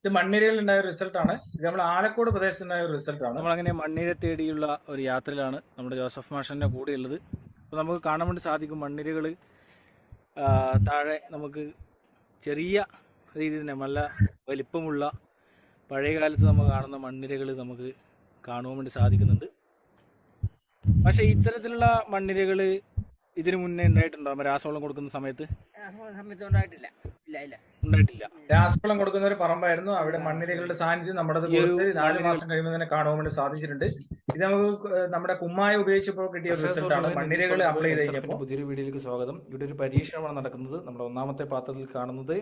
ഇത് മണ്ണിരയിൽ ഉണ്ടായ ഒരു റിസൾട്ടാണ്. ഇത് നമ്മൾ ആലക്കോട് പ്രദേശത്തുണ്ടായ ഒരു റിസൾട്ടാണ്. നമ്മളങ്ങനെ മണ്ണിര തേടിയുള്ള ഒരു യാത്രയിലാണ് നമ്മുടെ ജോസഫ് മാഷന്റെ കൂടെ ഉള്ളത്. അപ്പോൾ നമുക്ക് കാണാൻ വേണ്ടി സാധിക്കും മണ്ണിരകൾ താഴെ നമുക്ക് ചെറിയ രീതിയിൽ തന്നെ നല്ല വലിപ്പമുള്ള പഴയ കാലത്ത് നമ്മൾ കാണുന്ന മണ്ണിരകൾ നമുക്ക് കാണുവാൻ വേണ്ടി സാധിക്കുന്നുണ്ട്. പക്ഷെ ഇത്തരത്തിലുള്ള മണ്ണിരകള് ഇതിനു മുന്നേ ഉണ്ടായിട്ടുണ്ടോ രാസവളം കൊടുക്കുന്ന സമയത്ത്? സമയത്ത് ഉണ്ടായിട്ടില്ല. ഇല്ല ഇല്ല. ഉണ്ടായിട്ടില്ല. രാസവളം കൊടുക്കുന്ന ഒരു പറമ്പായിരുന്നു. അവിടെ മണ്ണിരകളുടെ സാന്നിധ്യം നമ്മുടെ ഈ ഒരു കൊടുത്ത് 4 മണ്ണിരകൾ മാസം കഴിയുമ്പോൾ തന്നെ കാണുവാൻ വേണ്ടി സാധിച്ചിട്ടുണ്ട്. ഇത് നമുക്ക് നമ്മുടെ കുമ്മായ ഉപയോഗിച്ചപ്പോൾ കിട്ടിയ ഒരു റിസൾട്ട് ആണ്. മണ്ണിരകൾ അപ്ലൈ ചെയ്ത് കഴിഞ്ഞപ്പോൾ. പുതിയൊരു വീഡിയോയിലേക്ക് സ്വാഗതം. ഇവിടെ ഒരു പരീക്ഷണമാണ് നടക്കുന്നത്. നമ്മുടെ ഒന്നാമത്തെ പാത്രത്തിൽ കാണുന്നത്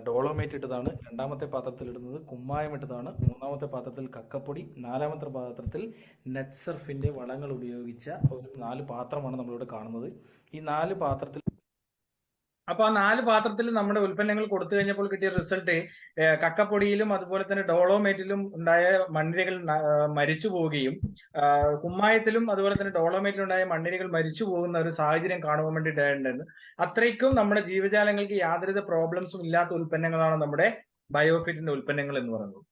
ഡോളോമേറ്റ് ഇട്ടതാണ്, രണ്ടാമത്തെ പാത്രത്തിൽ ഇടുന്നത് കുമ്മായം ഇട്ടതാണ്, മൂന്നാമത്തെ പാത്രത്തിൽ കക്കപ്പൊടി, നാലാമത്തെ പാത്രത്തിൽ നെറ്റ്സർഫിന്റെ വളങ്ങൾ ഉപയോഗിച്ച ഒരു 4 പാത്രമാണ് നമ്മളിവിടെ കാണുന്നത്. ഈ 4 പാത്രത്തിൽ അപ്പൊ ആ 4 പാത്രത്തിൽ നമ്മുടെ ഉൽപ്പന്നങ്ങൾ കൊടുത്തു കഴിഞ്ഞപ്പോൾ കിട്ടിയ റിസൾട്ട് കക്കപ്പൊടിയിലും അതുപോലെ തന്നെ ഡോളോമേറ്റിലും ഉണ്ടായ മണ്ണിരകൾ മരിച്ചു പോവുകയും കുമ്മായത്തിലും അതുപോലെ തന്നെ ഡോളോമേറ്റിലും ഉണ്ടായ മണ്ണിരകൾ മരിച്ചു പോകുന്ന ഒരു സാഹചര്യം കാണുവാൻ വേണ്ടിയിട്ടായിരുന്നു. അത്രയ്ക്കും നമ്മുടെ ജീവജാലങ്ങൾക്ക് യാതൊരുവിധ പ്രോബ്ലംസും ഇല്ലാത്ത ഉൽപ്പന്നങ്ങളാണ് നമ്മുടെ ബയോഫിറ്റിന്റെ ഉൽപ്പന്നങ്ങൾ എന്ന് പറയുന്നത്.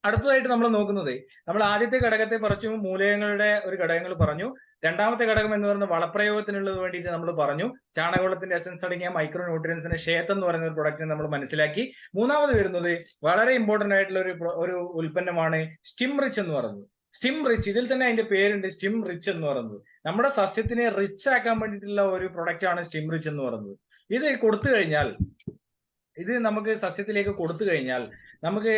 അടുത്തതായിട്ട് നമ്മൾ നോക്കുന്നത്, നമ്മൾ ആദ്യത്തെ ഘടകത്തെ കുറച്ച് മൂലകങ്ങളുടെ ഒരു ഘടകങ്ങൾ പറഞ്ഞു. രണ്ടാമത്തെ ഘടകം എന്ന് പറയുന്നത് വളപ്രയോഗത്തിനുള്ളത് വേണ്ടിയിട്ട് നമ്മൾ പറഞ്ഞു. ചാണകവെള്ളത്തിന്റെ എസൻസ് അടങ്ങിയ മൈക്രോ ന്യൂട്രിയൻസിന്റെ ഷേത്ത് എന്ന് പറയുന്ന ഒരു പ്രൊഡക്റ്റ് നമ്മൾ മനസ്സിലാക്കി. മൂന്നാമത് വരുന്നത് വളരെ ഇമ്പോർട്ടന്റ് ആയിട്ടുള്ള ഒരു ഉൽപ്പന്നമാണ് സ്റ്റിം റിച്ച് എന്ന് പറയുന്നത്. സ്റ്റിം റിച്ച്, ഇതിൽ തന്നെ അതിന്റെ പേരുണ്ട്, സ്റ്റിം റിച്ച് എന്ന് പറയുന്നത്. നമ്മുടെ സസ്യത്തിനെ റിച്ച് ആക്കാൻ വേണ്ടിയിട്ടുള്ള ഒരു പ്രൊഡക്റ്റ് ആണ് സ്റ്റിം റിച്ച് എന്ന് പറയുന്നത്. ഇത് കൊടുത്തു കഴിഞ്ഞാൽ, ഇത് നമുക്ക് സസ്യത്തിലേക്ക് കൊടുത്തു കഴിഞ്ഞാൽ നമുക്ക്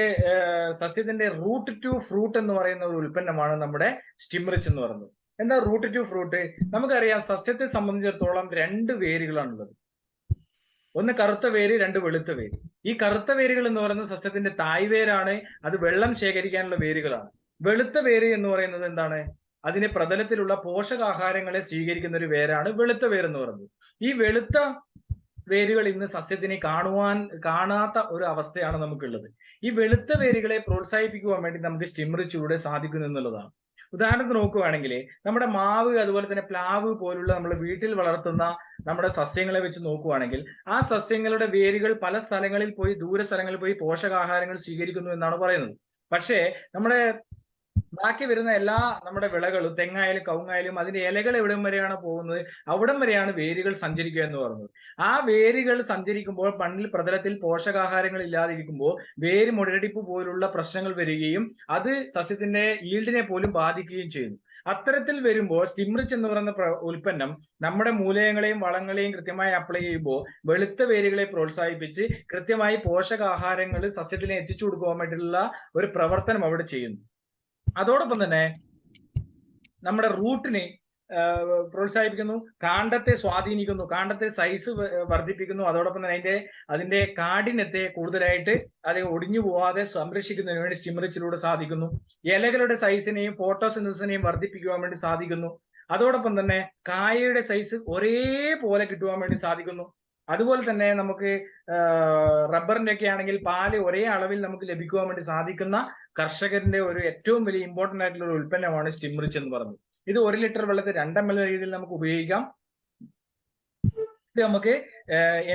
സസ്യത്തിന്റെ റൂട്ട് ടു ഫ്രൂട്ട് എന്ന് പറയുന്ന ഒരു ഉൽപ്പന്നമാണ് നമ്മുടെ സ്റ്റിം റിച്ച് എന്ന് പറയുന്നത്. എന്താ റൂട്ട് ടു ഫ്രൂട്ട്? നമുക്കറിയാം സസ്യത്തെ സംബന്ധിച്ചിടത്തോളം 2 വേരുകളാണുള്ളത്. ഒന്ന് കറുത്ത വേര്, 2 വെളുത്ത വേര്. ഈ കറുത്ത വേരുകൾ എന്ന് പറയുന്നത് സസ്യത്തിന്റെ തായ് വേരാണ്. അത് വെള്ളം ശേഖരിക്കാനുള്ള വേരുകളാണ്. വെളുത്ത വേര് എന്ന് പറയുന്നത് എന്താണ്? അതിന്റെ പ്രതലത്തിലുള്ള പോഷകാഹാരങ്ങളെ സ്വീകരിക്കുന്ന ഒരു വേരാണ് വെളുത്ത വേര് എന്ന് പറയുന്നത്. ഈ വെളുത്ത വേരുകൾ ഇന്ന് സസ്യത്തിനെ കാണാത്ത ഒരു അവസ്ഥയാണ് നമുക്കുള്ളത്. ഈ വെളുത്ത വേരുകളെ പ്രോത്സാഹിപ്പിക്കുവാൻ വേണ്ടി നമുക്ക് സ്റ്റിം റിച്ചിലൂടെ സാധിക്കുന്നു എന്നുള്ളതാണ്. ഉദാഹരണത്തിന് നോക്കുകയാണെങ്കിൽ നമ്മുടെ മാവ് അതുപോലെ തന്നെ പ്ലാവ് പോലുള്ള നമ്മൾ വീട്ടിൽ വളർത്തുന്ന നമ്മുടെ സസ്യങ്ങളെ വെച്ച് നോക്കുകയാണെങ്കിൽ ആ സസ്യങ്ങളുടെ വേരുകൾ പല സ്ഥലങ്ങളിൽ പോയി, ദൂര സ്ഥലങ്ങളിൽ പോയി പോഷകാഹാരങ്ങൾ സ്വീകരിക്കുന്നു എന്നാണ് പറയുന്നത്. പക്ഷേ നമ്മുടെ ബാക്കി വരുന്ന എല്ലാ നമ്മുടെ വിളകളും, തെങ്ങായാലും കവുങ്ങായാലും, അതിന്റെ ഇലകൾ എവിടം വരെയാണ് പോകുന്നത് അവിടം വരെയാണ് വേരുകൾ സഞ്ചരിക്കുക എന്ന് പറയുന്നത്. ആ വേരുകൾ സഞ്ചരിക്കുമ്പോൾ മണ്ണിൽ പ്രതലത്തിൽ പോഷകാഹാരങ്ങൾ ഇല്ലാതിരിക്കുമ്പോൾ വേര് മുരടിപ്പ് പോലുള്ള പ്രശ്നങ്ങൾ വരികയും അത് സസ്യത്തിന്റെ ഈൽഡിനെ പോലും ബാധിക്കുകയും ചെയ്യുന്നു. അത്തരത്തിൽ വരുമ്പോൾ സ്റ്റിം റിച്ച് എന്ന് പറയുന്ന ഉൽപ്പന്നം നമ്മുടെ മൂലകങ്ങളെയും വളങ്ങളെയും കൃത്യമായി അപ്ലൈ ചെയ്യുമ്പോൾ വെളുത്ത വേരുകളെ പ്രോത്സാഹിപ്പിച്ച് കൃത്യമായി പോഷകാഹാരങ്ങൾ സസ്യത്തിനെ എത്തിച്ചു കൊടുക്കുവാൻ വേണ്ടിയിട്ടുള്ള ഒരു പ്രവർത്തനം അവിടെ ചെയ്യുന്നു. അതോടൊപ്പം തന്നെ നമ്മുടെ റൂട്ടിനെ പ്രോത്സാഹിപ്പിക്കുന്നു, കാണ്ഡത്തെ സ്വാധീനിക്കുന്നു, കാണ്ഡത്തെ സൈസ് വർദ്ധിപ്പിക്കുന്നു. അതോടൊപ്പം തന്നെ അതിന്റെ കാഠിന്യത്തെ കൂടുതലായിട്ട് അത് ഒടിഞ്ഞു പോവാതെ സംരക്ഷിക്കുന്നതിന് വേണ്ടി സ്റ്റിം റിച്ചിലൂടെ സാധിക്കുന്നു. ഇലകളുടെ സൈസിനെയും ഫോട്ടോസിന്തസിനെയും വർദ്ധിപ്പിക്കുവാൻ വേണ്ടി സാധിക്കുന്നു. അതോടൊപ്പം തന്നെ കായയുടെ സൈസ് ഒരേപോലെ കിട്ടുവാൻ വേണ്ടി സാധിക്കുന്നു. അതുപോലെ തന്നെ നമുക്ക് റബ്ബറിന്റെ ഒക്കെ ആണെങ്കിൽ പാല് ഒരേ അളവിൽ നമുക്ക് ലഭിക്കുവാൻ വേണ്ടി സാധിക്കുന്ന കർഷകരുടെ ഒരു ഏറ്റവും വലിയ ഇമ്പോർട്ടന്റ് ആയിട്ടുള്ള ഒരു ഉൽപ്പന്നമാണ് സ്റ്റിം റിച്ച് എന്ന് പറയുന്നത്. ഇത് 1 ലിറ്റർ വെള്ളത്തിൽ 2 ml രീതിയിൽ നമുക്ക് ഉപയോഗിക്കാം. ഇത് നമുക്ക്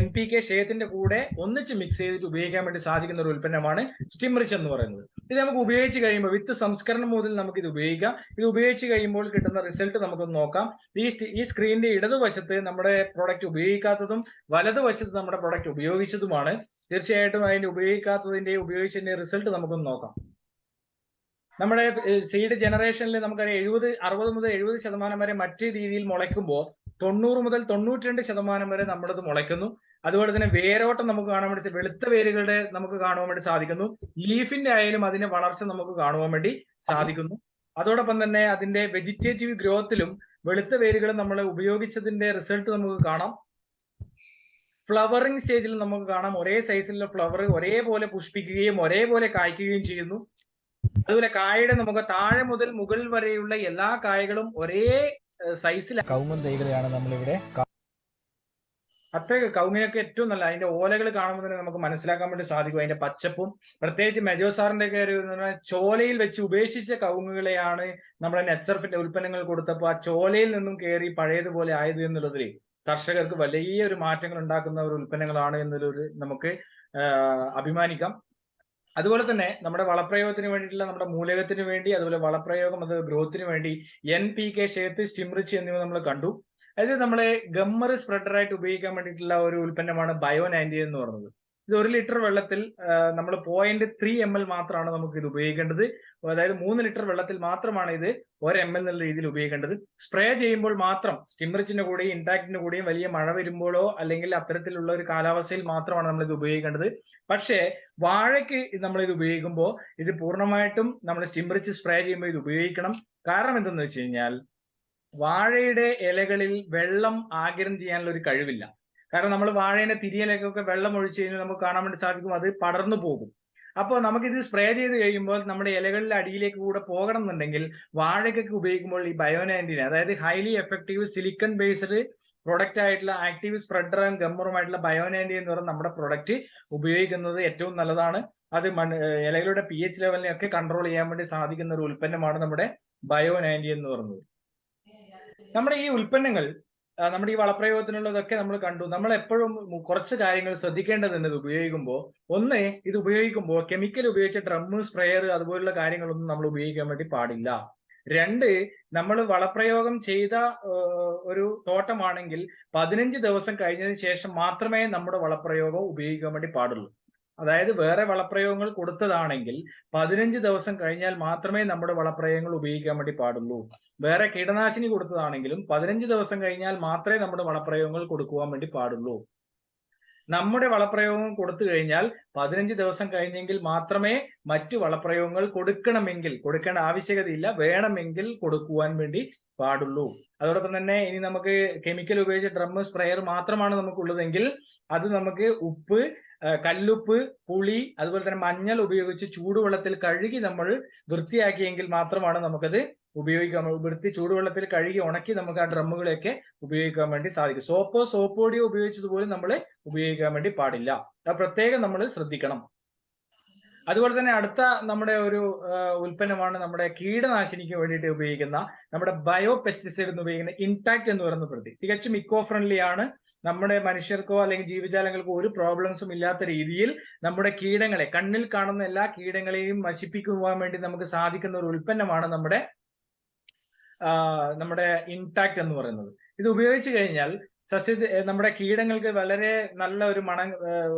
NPK ഷേയത്തിന്റെ കൂടെ ഒന്നിച്ച് മിക്സ് ചെയ്തിട്ട് ഉപയോഗിക്കാൻ വേണ്ടി സാധിക്കുന്ന ഒരു ഉൽപ്പന്നമാണ് സ്റ്റിം റിച്ച് എന്ന് പറയുന്നത്. ഇത് നമുക്ക് ഉപയോഗിച്ച് കഴിയുമ്പോൾ വിത്ത് സംസ്കരണം മുതൽ നമുക്ക് ഇത് ഉപയോഗിക്കാം. ഇത് ഉപയോഗിച്ച് കഴിയുമ്പോൾ കിട്ടുന്ന റിസൾട്ട് നമുക്കൊന്ന് നോക്കാം. ഈ സ്ക്രീനിന്റെ ഇടതുവശത്ത് നമ്മുടെ പ്രൊഡക്റ്റ് ഉപയോഗിക്കാത്തതും വലതുവശത്ത് നമ്മുടെ പ്രൊഡക്റ്റ് ഉപയോഗിച്ചതുമാണ്. തീർച്ചയായിട്ടും അതിന്റെ ഉപയോഗിച്ചതിന്റെ റിസൾട്ട് നമുക്കൊന്ന് നോക്കാം. നമ്മുടെ സീഡ് ജനറേഷനിൽ നമുക്കറിയാം 60 മുതൽ 70% വരെ മറ്റു രീതിയിൽ മുളയ്ക്കുമ്പോൾ 90 മുതൽ 92% വരെ നമ്മളത് മുളയ്ക്കുന്നു. അതുപോലെ തന്നെ വേരോട്ടം നമുക്ക് കാണാൻ വേണ്ടി, വെളുത്ത വേരുകളുടെ നമുക്ക് കാണുവാൻ വേണ്ടി സാധിക്കുന്നു. ലീഫിന്റെ ആയാലും അതിന്റെ വളർച്ച നമുക്ക് കാണുവാൻ വേണ്ടി സാധിക്കുന്നു. അതോടൊപ്പം തന്നെ അതിന്റെ വെജിറ്റേറ്റീവ് ഗ്രോത്തിലും വെളുത്ത വേരുകൾ നമ്മൾ ഉപയോഗിച്ചതിന്റെ റിസൾട്ട് നമുക്ക് കാണാം. ഫ്ലവറിംഗ് സ്റ്റേജിൽ നമുക്ക് കാണാം ഒരേ സൈസിലുള്ള ഫ്ലവർ ഒരേപോലെ പുഷ്പിക്കുകയും ഒരേപോലെ കായ്ക്കുകയും ചെയ്യുന്നു. അതുപോലെ കായയുടെ നമുക്ക് താഴെ മുതൽ മുകൾ വരെയുള്ള എല്ലാ കായകളും ഒരേ സൈസിൽ കവുങ്ങും തൈകളെയാണ് നമ്മളിവിടെ. കവുങ്ങിനൊക്കെ ഏറ്റവും നല്ല അതിന്റെ ഓലകൾ കാണുമ്പോൾ തന്നെ നമുക്ക് മനസ്സിലാക്കാൻ വേണ്ടി സാധിക്കും അതിന്റെ പച്ചപ്പും. പ്രത്യേകിച്ച് മെജോസാറിന്റെ ഒക്കെ ഒരു ചോലയിൽ വെച്ച് ഉപേക്ഷിച്ച കവുങ്ങുകളെയാണ് നമ്മുടെ നെറ്റ്സർഫിന്റെ ഉൽപ്പന്നങ്ങൾ കൊടുത്തപ്പോൾ ആ ചോലയിൽ നിന്നും കയറി പഴയതുപോലെ ആയത് എന്നുള്ളതിൽ കർഷകർക്ക് വലിയൊരു മാറ്റങ്ങൾ ഉണ്ടാക്കുന്ന ഒരു ഉൽപ്പന്നങ്ങളാണ് എന്നുള്ളൊരു നമുക്ക് അഭിമാനിക്കാം. അതുപോലെ തന്നെ നമ്മുടെ വളപ്രയോഗത്തിന് വേണ്ടിയിട്ടുള്ള നമ്മുടെ മൂലകത്തിന് വേണ്ടി, അതുപോലെ വളപ്രയോഗം അത് ഗ്രോത്തിന് വേണ്ടി NPK ഷേത്ത്, സ്റ്റിം റിച്ച് എന്നിവ നമ്മൾ കണ്ടു. അതായത് നമ്മളെ ഗമ്മർ സ്പ്രെഡർ ആയിട്ട് ഉപയോഗിക്കാൻ വേണ്ടിയിട്ടുള്ള ഒരു ഉൽപ്പന്നമാണ് ബയോ 90 എന്ന് പറയുന്നത്. ഇത് 1 ലിറ്റർ വെള്ളത്തിൽ നമ്മൾ 0.3 ml മാത്രമാണ് നമുക്ക് ഇത് ഉപയോഗിക്കേണ്ടത്. അതായത് 3 ലിറ്റർ വെള്ളത്തിൽ മാത്രമാണ് ഇത് 1 ml എന്നുള്ള രീതിയിൽ ഉപയോഗിക്കേണ്ടത്. സ്പ്രേ ചെയ്യുമ്പോൾ മാത്രം സ്റ്റിംറിച്ചിന്റെ കൂടെയും ഇൻടാക്റ്റിന്റെ കൂടെയും വലിയ മഴ വരുമ്പോഴോ അല്ലെങ്കിൽ അത്തരത്തിലുള്ള ഒരു കാലാവസ്ഥയിൽ മാത്രമാണ് നമ്മൾ ഇത് ഉപയോഗിക്കേണ്ടത്. പക്ഷേ വാഴയ്ക്ക് നമ്മൾ ഇത് ഉപയോഗിക്കുമ്പോൾ ഇത് പൂർണ്ണമായിട്ടും നമ്മൾ സ്റ്റിംറിച്ച് സ്പ്രേ ചെയ്യുമ്പോൾ ഇത് ഉപയോഗിക്കണം. കാരണം എന്തെന്ന് വെച്ച് കഴിഞ്ഞാൽ വാഴയുടെ ഇലകളിൽ വെള്ളം ആഗിരണം ചെയ്യാനുള്ള ഒരു കഴിവില്ല. കാരണം നമ്മൾ വാഴയുടെ തിരിയിലേക്കൊക്കെ വെള്ളം ഒഴിച്ചു കഴിഞ്ഞാൽ നമുക്ക് കാണാൻ വേണ്ടി സാധിക്കും, അത് പടർന്നു പോകും. അപ്പോൾ നമുക്കിത് സ്പ്രേ ചെയ്ത് കഴിയുമ്പോൾ നമ്മുടെ ഇലകളിലെ അടിയിലേക്ക് കൂടെ പോകണം എന്നുണ്ടെങ്കിൽ വാഴയ്ക്കൊക്കെ ഉപയോഗിക്കുമ്പോൾ ഈ ബയോ-19 അതായത് highly effective silicone based product ആയിട്ടുള്ള ആക്റ്റീവ് സ്പ്രെഡറും ഗമ്മറുമായിട്ടുള്ള ബയോ-19 എന്ന് പറയുന്ന നമ്മുടെ പ്രൊഡക്റ്റ് ഉപയോഗിക്കുന്നത് ഏറ്റവും നല്ലതാണ്. അത് ഇലകളുടെ pH ലെവലിനെയൊക്കെ കൺട്രോൾ ചെയ്യാൻ വേണ്ടി സാധിക്കുന്ന ഒരു ഉൽപ്പന്നമാണ് നമ്മുടെ ബയോ-19 എന്ന് പറയുന്നത്. നമ്മുടെ ഈ ഉൽപ്പന്നങ്ങൾ നമ്മുടെ ഈ വളപ്രയോഗത്തിനുള്ളതൊക്കെ നമ്മൾ കണ്ടു. നമ്മൾ എപ്പോഴും കുറച്ച് കാര്യങ്ങൾ ശ്രദ്ധിക്കേണ്ടതുണ്ട് ഇത് ഉപയോഗിക്കുമ്പോൾ. ഒന്ന്, ഇത് ഉപയോഗിക്കുമ്പോൾ കെമിക്കൽ ഉപയോഗിച്ച ഡ്രം, സ്പ്രെയർ അതുപോലുള്ള കാര്യങ്ങളൊന്നും നമ്മൾ ഉപയോഗിക്കാൻ വേണ്ടി പാടില്ല. 2, നമ്മൾ വളപ്രയോഗം ചെയ്ത ഒരു തോട്ടമാണെങ്കിൽ 15 ദിവസം കഴിഞ്ഞതിന് ശേഷം മാത്രമേ നമ്മുടെ വളപ്രയോഗം ഉപയോഗിക്കാൻ വേണ്ടി പാടുള്ളൂ. അതായത് വേറെ വളപ്രയോഗങ്ങൾ കൊടുത്തതാണെങ്കിൽ 15 ദിവസം കഴിഞ്ഞാൽ മാത്രമേ നമ്മുടെ വളപ്രയോഗങ്ങൾ ഉപയോഗിക്കാൻ വേണ്ടി പാടുള്ളൂ. വേറെ കീടനാശിനി കൊടുത്തതാണെങ്കിലും 15 ദിവസം കഴിഞ്ഞാൽ മാത്രമേ നമ്മുടെ വളപ്രയോഗങ്ങൾ കൊടുക്കുവാൻ വേണ്ടി പാടുള്ളൂ. നമ്മുടെ വളപ്രയോഗം കൊടുത്തു കഴിഞ്ഞാൽ 15 ദിവസം കഴിഞ്ഞെങ്കിൽ മാത്രമേ മറ്റു വളപ്രയോഗങ്ങൾ കൊടുക്കേണ്ട ആവശ്യകതയില്ല, വേണമെങ്കിൽ കൊടുക്കുവാൻ വേണ്ടി പാടുള്ളൂ. അതോടൊപ്പം തന്നെ ഇനി നമുക്ക് കെമിക്കൽ ഉപയോഗിച്ച ഡ്രം, സ്പ്രെയർ മാത്രമാണ് നമുക്കുള്ളതെങ്കിൽ അത് നമുക്ക് ഉപ്പ്, കല്ലുപ്പ്, പുളി അതുപോലെ തന്നെ മഞ്ഞൾ ഉപയോഗിച്ച് ചൂടുവെള്ളത്തിൽ കഴുകി നമ്മൾ വൃത്തിയാക്കിയെങ്കിൽ മാത്രമാണ് നമുക്കത് ഉപയോഗിക്കാൻ ചൂടുവെള്ളത്തിൽ കഴുകി ഉണക്കി നമുക്ക് ആ ഡ്രമ്മുകളെയൊക്കെ ഉപയോഗിക്കാൻ വേണ്ടി സാധിക്കും. സോപ്പ് പൊടിയോ ഉപയോഗിച്ചതുപോലും നമ്മൾ ഉപയോഗിക്കാൻ വേണ്ടി പാടില്ല. അത് പ്രത്യേകം നമ്മൾ ശ്രദ്ധിക്കണം. അതുപോലെ തന്നെ അടുത്ത നമ്മുടെ ഒരു ഉൽപ്പന്നമാണ് നമ്മുടെ കീടനാശിനിക്ക് വേണ്ടിയിട്ട് ഉപയോഗിക്കുന്ന നമ്മുടെ ബയോ പെസ്റ്റിസൈഡ് എന്ന് ഉപയോഗിക്കുന്ന ഇൻടാക്ട് എന്ന് പറയുന്ന പ്രതി. തികച്ചും ഇക്കോ ഫ്രണ്ട്ലി ആണ്. നമ്മുടെ മനുഷ്യർക്കോ അല്ലെങ്കിൽ ജീവജാലങ്ങൾക്കോ ഒരു പ്രോബ്ലംസും ഇല്ലാത്ത രീതിയിൽ നമ്മുടെ കീടങ്ങളെ, കണ്ണിൽ കാണുന്ന എല്ലാ കീടങ്ങളെയും നശിപ്പിക്കുവാൻ വേണ്ടി നമുക്ക് സാധിക്കുന്ന ഒരു ഉൽപ്പന്നമാണ് നമ്മുടെ ഇൻടാക്ട് എന്ന് പറയുന്നത്. ഇത് ഉപയോഗിച്ചു കഴിഞ്ഞാൽ നമ്മുടെ കീടങ്ങൾക്ക് വളരെ നല്ല ഒരു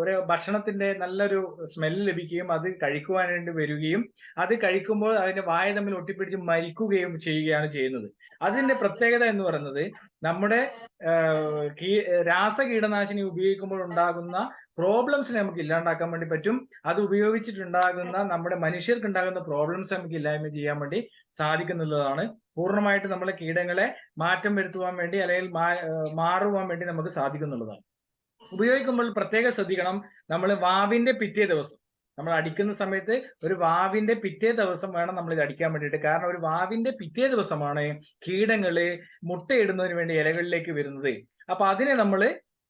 ഒരു ഭക്ഷണത്തിന്റെ നല്ലൊരു സ്മെല്ല് ലഭിക്കുകയും അത് കഴിക്കുവാൻ വേണ്ടി വരികയും അത് കഴിക്കുമ്പോൾ അതിന്റെ വായ തമ്മിൽ ഒട്ടിപ്പിടിച്ച് മരിക്കുകയും ചെയ്യുകയാണ് ചെയ്യുന്നത്. അതിന്റെ പ്രത്യേകത എന്ന് പറയുന്നത് നമ്മുടെ രാസകീടനാശിനി ഉപയോഗിക്കുമ്പോൾ ഉണ്ടാകുന്ന പ്രോബ്ലംസിനെ നമുക്ക് ഇല്ലാണ്ടാക്കാൻ വേണ്ടി പറ്റും. അത് ഉപയോഗിച്ചിട്ടുണ്ടാകുന്ന നമ്മുടെ മനുഷ്യർക്ക് ഉണ്ടാകുന്ന പ്രോബ്ലംസ് നമുക്ക് ഇല്ലായ്മ ചെയ്യാൻ വേണ്ടി സാധിക്കുന്നുള്ളതാണ്. പൂർണ്ണമായിട്ട് നമ്മളെ കീടങ്ങളെ മാറ്റം വരുത്തുവാൻ വേണ്ടി അല്ലെങ്കിൽ മാറുവാൻ വേണ്ടി നമുക്ക് സാധിക്കുന്നുള്ളതാണ്. ഉപയോഗിക്കുമ്പോൾ പ്രത്യേകം ശ്രദ്ധിക്കണം, നമ്മൾ വാവിന്റെ പിറ്റേ ദിവസം നമ്മൾ അടിക്കുന്ന സമയത്ത് ഒരു വാവിന്റെ പിറ്റേ ദിവസം വേണം നമ്മൾ ഇത് അടിക്കാൻ വേണ്ടിയിട്ട്. കാരണം ഒരു വാവിന്റെ പിറ്റേ ദിവസമാണ് കീടങ്ങള് മുട്ടയിടുന്നതിന് വേണ്ടി ഇലകളിലേക്ക് വരുന്നത്. അപ്പൊ അതിനെ നമ്മൾ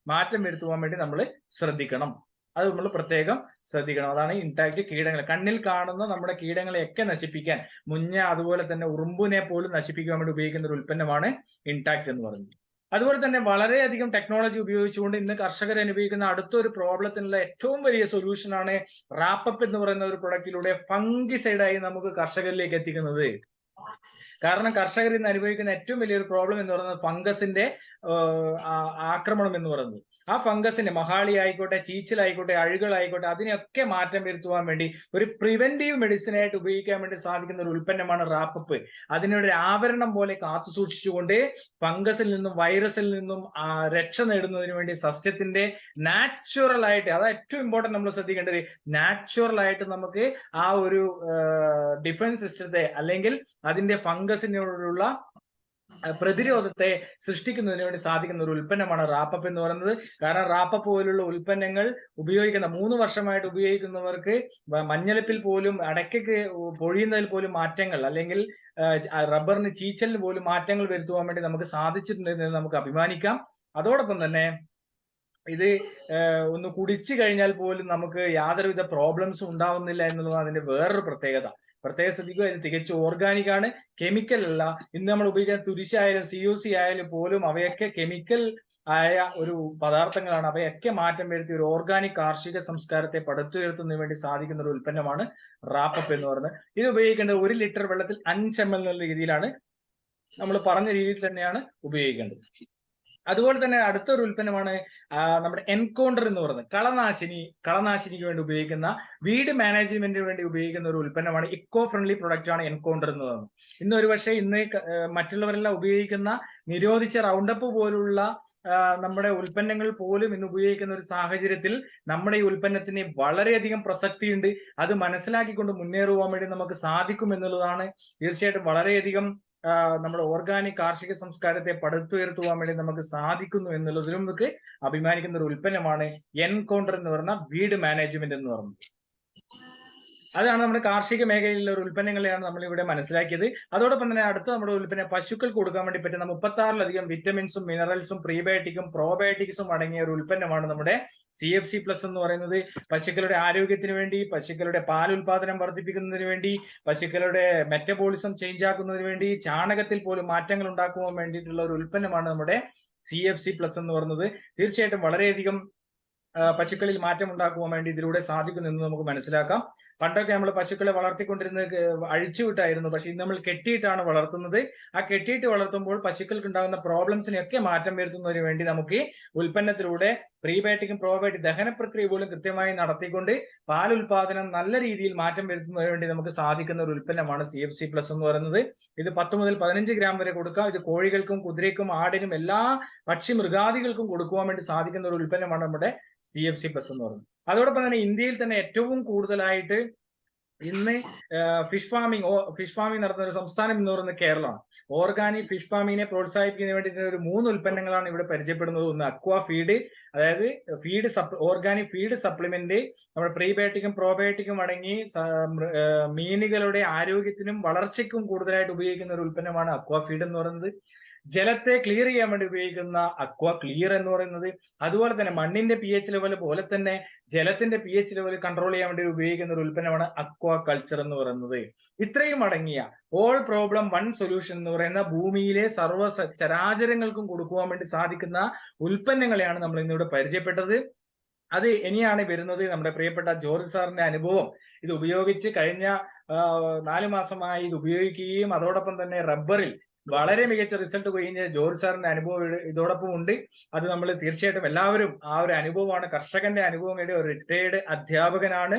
മാറ്റം വരുത്തുവാൻ വേണ്ടി നമ്മൾ ശ്രദ്ധിക്കണം. അത് നമ്മൾ പ്രത്യേകം ശ്രദ്ധിക്കണം. അതാണ് ഇൻടാക്ട്. കീടങ്ങളെ, കണ്ണിൽ കാണുന്ന നമ്മുടെ കീടങ്ങളെയൊക്കെ നശിപ്പിക്കാൻ, മുഞ്ഞ അതുപോലെ തന്നെ ഉറുമ്പിനെ പോലും നശിപ്പിക്കാൻ വേണ്ടി ഉപയോഗിക്കുന്ന ഒരു ഉൽപ്പന്നമാണ് ഇൻടാക്ട് എന്ന് പറയുന്നത്. അതുപോലെ തന്നെ വളരെയധികം ടെക്നോളജി ഉപയോഗിച്ചുകൊണ്ട് ഇന്ന് കർഷകർ അനുഭവിക്കുന്ന അടുത്തൊരു പ്രോബ്ലത്തിനുള്ള ഏറ്റവും വലിയ സൊല്യൂഷനാണ് റാപ്പപ്പ് എന്ന് പറയുന്ന ഒരു പ്രൊഡക്റ്റിലൂടെ ഫംഗിസൈഡായി നമുക്ക് കർഷകരിലേക്ക് എത്തിക്കുന്നത്. കാരണം കർഷകർ ഇന്ന് അനുഭവിക്കുന്ന ഏറ്റവും വലിയൊരു പ്രോബ്ലം എന്ന് പറയുന്നത് ഫംഗസിന്റെ ആക്രമണം എന്ന് പറയുന്നത്. ആ ഫംഗസിന്റെ മഹാളി ആയിക്കോട്ടെ, ചീച്ചിലായിക്കോട്ടെ, അഴുകളായിക്കോട്ടെ, അതിനെയൊക്കെ മാറ്റം വരുത്തുവാൻ വേണ്ടി ഒരു പ്രിവെന്റീവ് മെഡിസിൻ ആയിട്ട് ഉപയോഗിക്കാൻ വേണ്ടി സാധിക്കുന്ന ഒരു ഉൽപ്പന്നമാണ് റാപ്പപ്പ്. അതിനൊരു ആവരണം പോലെ കാത്തു സൂക്ഷിച്ചുകൊണ്ട് ഫംഗസിൽ നിന്നും വൈറസിൽ നിന്നും രക്ഷ നേടുന്നതിന് വേണ്ടി സസ്യത്തിന്റെ നാച്ചുറൽ ആയിട്ട്, അതാണ് ഏറ്റവും ഇമ്പോർട്ടന്റ് നമ്മൾ ശ്രദ്ധിക്കേണ്ടത്, നാച്ചുറൽ ആയിട്ട് നമുക്ക് ആ ഒരു ഡിഫൻസ് സിസ്റ്റത്തെ അല്ലെങ്കിൽ അതിന്റെ ഫംഗസിനോടുള്ള പ്രതിരോധത്തെ സൃഷ്ടിക്കുന്നതിന് വേണ്ടി സാധിക്കുന്ന ഒരു ഉൽപ്പന്നമാണ് റാപ്പപ്പ് എന്ന് പറയുന്നത്. കാരണം റാപ്പപ്പ് പോലുള്ള ഉൽപ്പന്നങ്ങൾ ഉപയോഗിക്കുന്ന 3 വർഷമായിട്ട് ഉപയോഗിക്കുന്നവർക്ക് മഞ്ഞളിപ്പിൽ പോലും, അടയ്ക്കയ്ക്ക് പൊഴിയുന്നതിൽ പോലും മാറ്റങ്ങൾ, അല്ലെങ്കിൽ റബ്ബറിന് ചീച്ചലിന് പോലും മാറ്റങ്ങൾ വരുത്തുവാൻ വേണ്ടി നമുക്ക് സാധിച്ചിട്ടുണ്ടെന്ന് നമുക്ക് അഭിമാനിക്കാം. അതോടൊപ്പം തന്നെ ഇത് ഒന്ന് കുടിച്ചു കഴിഞ്ഞാൽ പോലും നമുക്ക് യാതൊരുവിധ പ്രോബ്ലംസും ഉണ്ടാവുന്നില്ല എന്നുള്ളതാണ് അതിന്റെ വേറൊരു പ്രത്യേകത. പ്രത്യേകം ശ്രദ്ധിക്കുക, ഇത് തികച്ചും ഓർഗാനിക് ആണ്, കെമിക്കൽ അല്ല. ഇന്ന് നമ്മൾ ഉപയോഗിക്കുന്ന തുരിശായാലും CUC ആയാലും പോലും അവയൊക്കെ കെമിക്കൽ ആയ ഒരു പദാർത്ഥങ്ങളാണ്. അവയൊക്കെ മാറ്റം വരുത്തി ഒരു ഓർഗാനിക് കാർഷിക സംസ്കാരത്തെ പടുത്തുയർത്തുന്നതിന് വേണ്ടി സാധിക്കുന്ന ഒരു ഉൽപ്പന്നമാണ് റാപ്പപ്പ് എന്ന് പറയുന്നത്. ഇത് ഉപയോഗിക്കേണ്ടത് 1 ലിറ്റർ വെള്ളത്തിൽ 5 ml എന്നുള്ള രീതിയിലാണ്, നമ്മൾ പറഞ്ഞ രീതിയിൽ തന്നെയാണ് ഉപയോഗിക്കേണ്ടത്. അതുപോലെ തന്നെ അടുത്തൊരു ഉൽപ്പന്നമാണ് നമ്മുടെ എൻകൗണ്ടർ എന്ന് പറയുന്നത് കളനാശിനിക്ക് വേണ്ടി ഉപയോഗിക്കുന്ന വീട് മാനേജ്മെന്റിന് വേണ്ടി ഉപയോഗിക്കുന്ന ഒരു ഉൽപ്പന്നമാണ്. ഇക്കോ ഫ്രണ്ട്ലി പ്രൊഡക്റ്റ് ആണ് എൻകൗണ്ടർ എന്ന് പറയുന്നത്. ഇന്ന് ഒരു പക്ഷേ മറ്റുള്ളവരെല്ലാം ഉപയോഗിക്കുന്ന നിരോധിച്ച റൗണ്ടപ്പ് പോലുള്ള നമ്മുടെ ഉൽപ്പന്നങ്ങൾ പോലും ഇന്ന് ഉപയോഗിക്കുന്ന ഒരു സാഹചര്യത്തിൽ നമ്മുടെ ഈ ഉൽപ്പന്നത്തിന് വളരെയധികം പ്രസക്തിയുണ്ട്. അത് മനസ്സിലാക്കിക്കൊണ്ട് മുന്നേറുവാൻ വേണ്ടി നമുക്ക് സാധിക്കും എന്നുള്ളതാണ് തീർച്ചയായിട്ടും വളരെയധികം നമ്മുടെ ഓർഗാനിക് കാർഷിക സംസ്കാരത്തെ പടുത്തുയർത്തുവാൻ വേണ്ടി നമുക്ക് സാധിക്കുന്നു എന്നുള്ളതിലും നമുക്ക് അഭിമാനിക്കുന്ന ഒരു ഉൽപ്പന്നമാണ് എൻകൗണ്ടർ എന്ന് പറയുന്ന വീട് മാനേജ്മെന്റ് എന്ന് പറയുന്നത്. അതാണ് നമ്മുടെ കാർഷിക മേഖലയിലുള്ള ഒരു ഉൽപ്പന്നങ്ങളെയാണ് നമ്മൾ ഇവിടെ മനസ്സിലാക്കിയത്. അതോടൊപ്പം തന്നെ അടുത്ത നമ്മുടെ ഉൽപ്പന്നം പശുക്കൾക്ക് കൊടുക്കാൻ വേണ്ടി പറ്റുന്ന 36ലധികം വിറ്റമിൻസും മിനറൽസും പ്രീബയോട്ടിക്കും പ്രോബയോട്ടിക്സും അടങ്ങിയ ഒരു ഉൽപ്പന്നമാണ് നമ്മുടെ CFC പ്ലസ് എന്ന് പറയുന്നത്. പശുക്കളുടെ ആരോഗ്യത്തിന് വേണ്ടി, പശുക്കളുടെ പാൽ ഉൽപാദനം വർദ്ധിപ്പിക്കുന്നതിന് വേണ്ടി, പശുക്കളുടെ മെറ്റബോളിസം ചേഞ്ച് ആക്കുന്നതിന് വേണ്ടി, ചാണകത്തിൽ പോലും മാറ്റങ്ങൾ ഉണ്ടാക്കുവാൻ വേണ്ടിയിട്ടുള്ള ഒരു ഉൽപ്പന്നമാണ് നമ്മുടെ CFC പ്ലസ് എന്ന് പറയുന്നത്. തീർച്ചയായിട്ടും വളരെയധികം പശുക്കളിൽ മാറ്റം ഉണ്ടാക്കുവാൻ വേണ്ടി ഇതിലൂടെ സാധിക്കുന്നു എന്ന് നമുക്ക് മനസ്സിലാക്കാം. പണ്ടൊക്കെ നമ്മൾ പശുക്കളെ വളർത്തിക്കൊണ്ടിരുന്നത് അഴിച്ചുവിട്ടായിരുന്നു. പക്ഷെ ഇന്ന് നമ്മൾ കെട്ടിയിട്ടാണ് വളർത്തുന്നത്. ആ കെട്ടിയിട്ട് വളർത്തുമ്പോൾ പശുക്കൾക്ക് ഉണ്ടാകുന്ന പ്രോബ്ലംസിനെയൊക്കെ മാറ്റം വരുത്തുന്നതിന് വേണ്ടി നമുക്ക് ഉൽപ്പന്നത്തിലൂടെ പ്രീബയോട്ടിക്കും പ്രോബയോട്ടിക് ദഹന പ്രക്രിയ പോലും കൃത്യമായി നടത്തിക്കൊണ്ട് പാൽ ഉൽപാദനം നല്ല രീതിയിൽ മാറ്റം വരുത്തുന്നതിന് വേണ്ടി നമുക്ക് സാധിക്കുന്ന ഒരു ഉൽപ്പന്നമാണ് CFC പ്ലസ് എന്ന് പറയുന്നത്. ഇത് 10 മുതൽ 15 ഗ്രാം വരെ കൊടുക്കാം. ഇത് കോഴികൾക്കും കുതിരയ്ക്കും ആടിനും എല്ലാ പക്ഷി മൃഗാദികൾക്കും കൊടുക്കുവാൻ വേണ്ടി സാധിക്കുന്ന ഒരു ഉൽപ്പന്നമാണ് നമ്മുടെ CFC പ്ലസ് എന്ന് പറയുന്നത്. അതോടൊപ്പം തന്നെ ഇന്ത്യയിൽ തന്നെ ഏറ്റവും കൂടുതലായിട്ട് ഇന്ന് ഫിഷ് ഫാമിംഗ് നടത്തുന്ന ഒരു സംസ്ഥാനം എന്ന് പറയുന്നത് കേരളമാണ്. ഓർഗാനിക് ഫിഷ് ഫാമിങ്ങിനെ പ്രോത്സാഹിപ്പിക്കുന്നതിന് വേണ്ടിയിട്ട് ഒരു 3 ഉൽപ്പന്നങ്ങളാണ് ഇവിടെ പരിചയപ്പെടുന്നത്. ഒന്ന് അക്വാ ഫീഡ്, അതായത് ഓർഗാനിക് ഫീഡ് സപ്ലിമെന്റ്, നമ്മുടെ പ്രീബയോട്ടിക്കും പ്രോബയോട്ടിക്കും അടങ്ങി മീനുകളുടെ ആരോഗ്യത്തിനും വളർച്ചയ്ക്കും കൂടുതലായിട്ട് ഉപയോഗിക്കുന്ന ഒരു ഉൽപ്പന്നമാണ് അക്വാ ഫീഡ് എന്ന് പറയുന്നത്. ജലത്തെ ക്ലിയർ ചെയ്യാൻ വേണ്ടി ഉപയോഗിക്കുന്ന അക്വാ ക്ലിയർ എന്ന് പറയുന്നത്. അതുപോലെ തന്നെ മണ്ണിന്റെ pH ലെവൽ പോലെ തന്നെ ജലത്തിന്റെ pH ലെവൽ കൺട്രോൾ ചെയ്യാൻ വേണ്ടി ഉപയോഗിക്കുന്ന ഒരു ഉൽപ്പന്നമാണ് അക്വാ കൾച്ചർ എന്ന് പറയുന്നത്. ഇത്രയും അടങ്ങിയ ഓൾ പ്രോബ്ലം വൺ സൊല്യൂഷൻ എന്ന് പറയുന്ന ഭൂമിയിലെ സർവ്വ ചരാചരങ്ങൾക്കും കൊടുക്കുവാൻ വേണ്ടി സാധിക്കുന്ന ഉൽപ്പന്നങ്ങളെയാണ് നമ്മൾ ഇന്നിവിടെ പരിചയപ്പെട്ടത്. അത് ഇനിയാണ് വരുന്നത് നമ്മുടെ പ്രിയപ്പെട്ട ജോർജ് സാറിന്റെ അനുഭവം. ഇത് ഉപയോഗിച്ച് കഴിഞ്ഞ 4 മാസമായി ഇത് ഉപയോഗിക്കുകയും അതോടൊപ്പം തന്നെ റബ്ബറിൽ വളരെ മികച്ച റിസൾട്ട് കഴിഞ്ഞ ജോർജ് സാറിന്റെ അനുഭവം ഇതോടൊപ്പം ഉണ്ട്. അത് നമ്മൾ തീർച്ചയായിട്ടും എല്ലാവരും ആ ഒരു അനുഭവമാണ്, കർഷകന്റെ അനുഭവം. ഒരു റിട്ടയർഡ് അധ്യാപകനാണ്,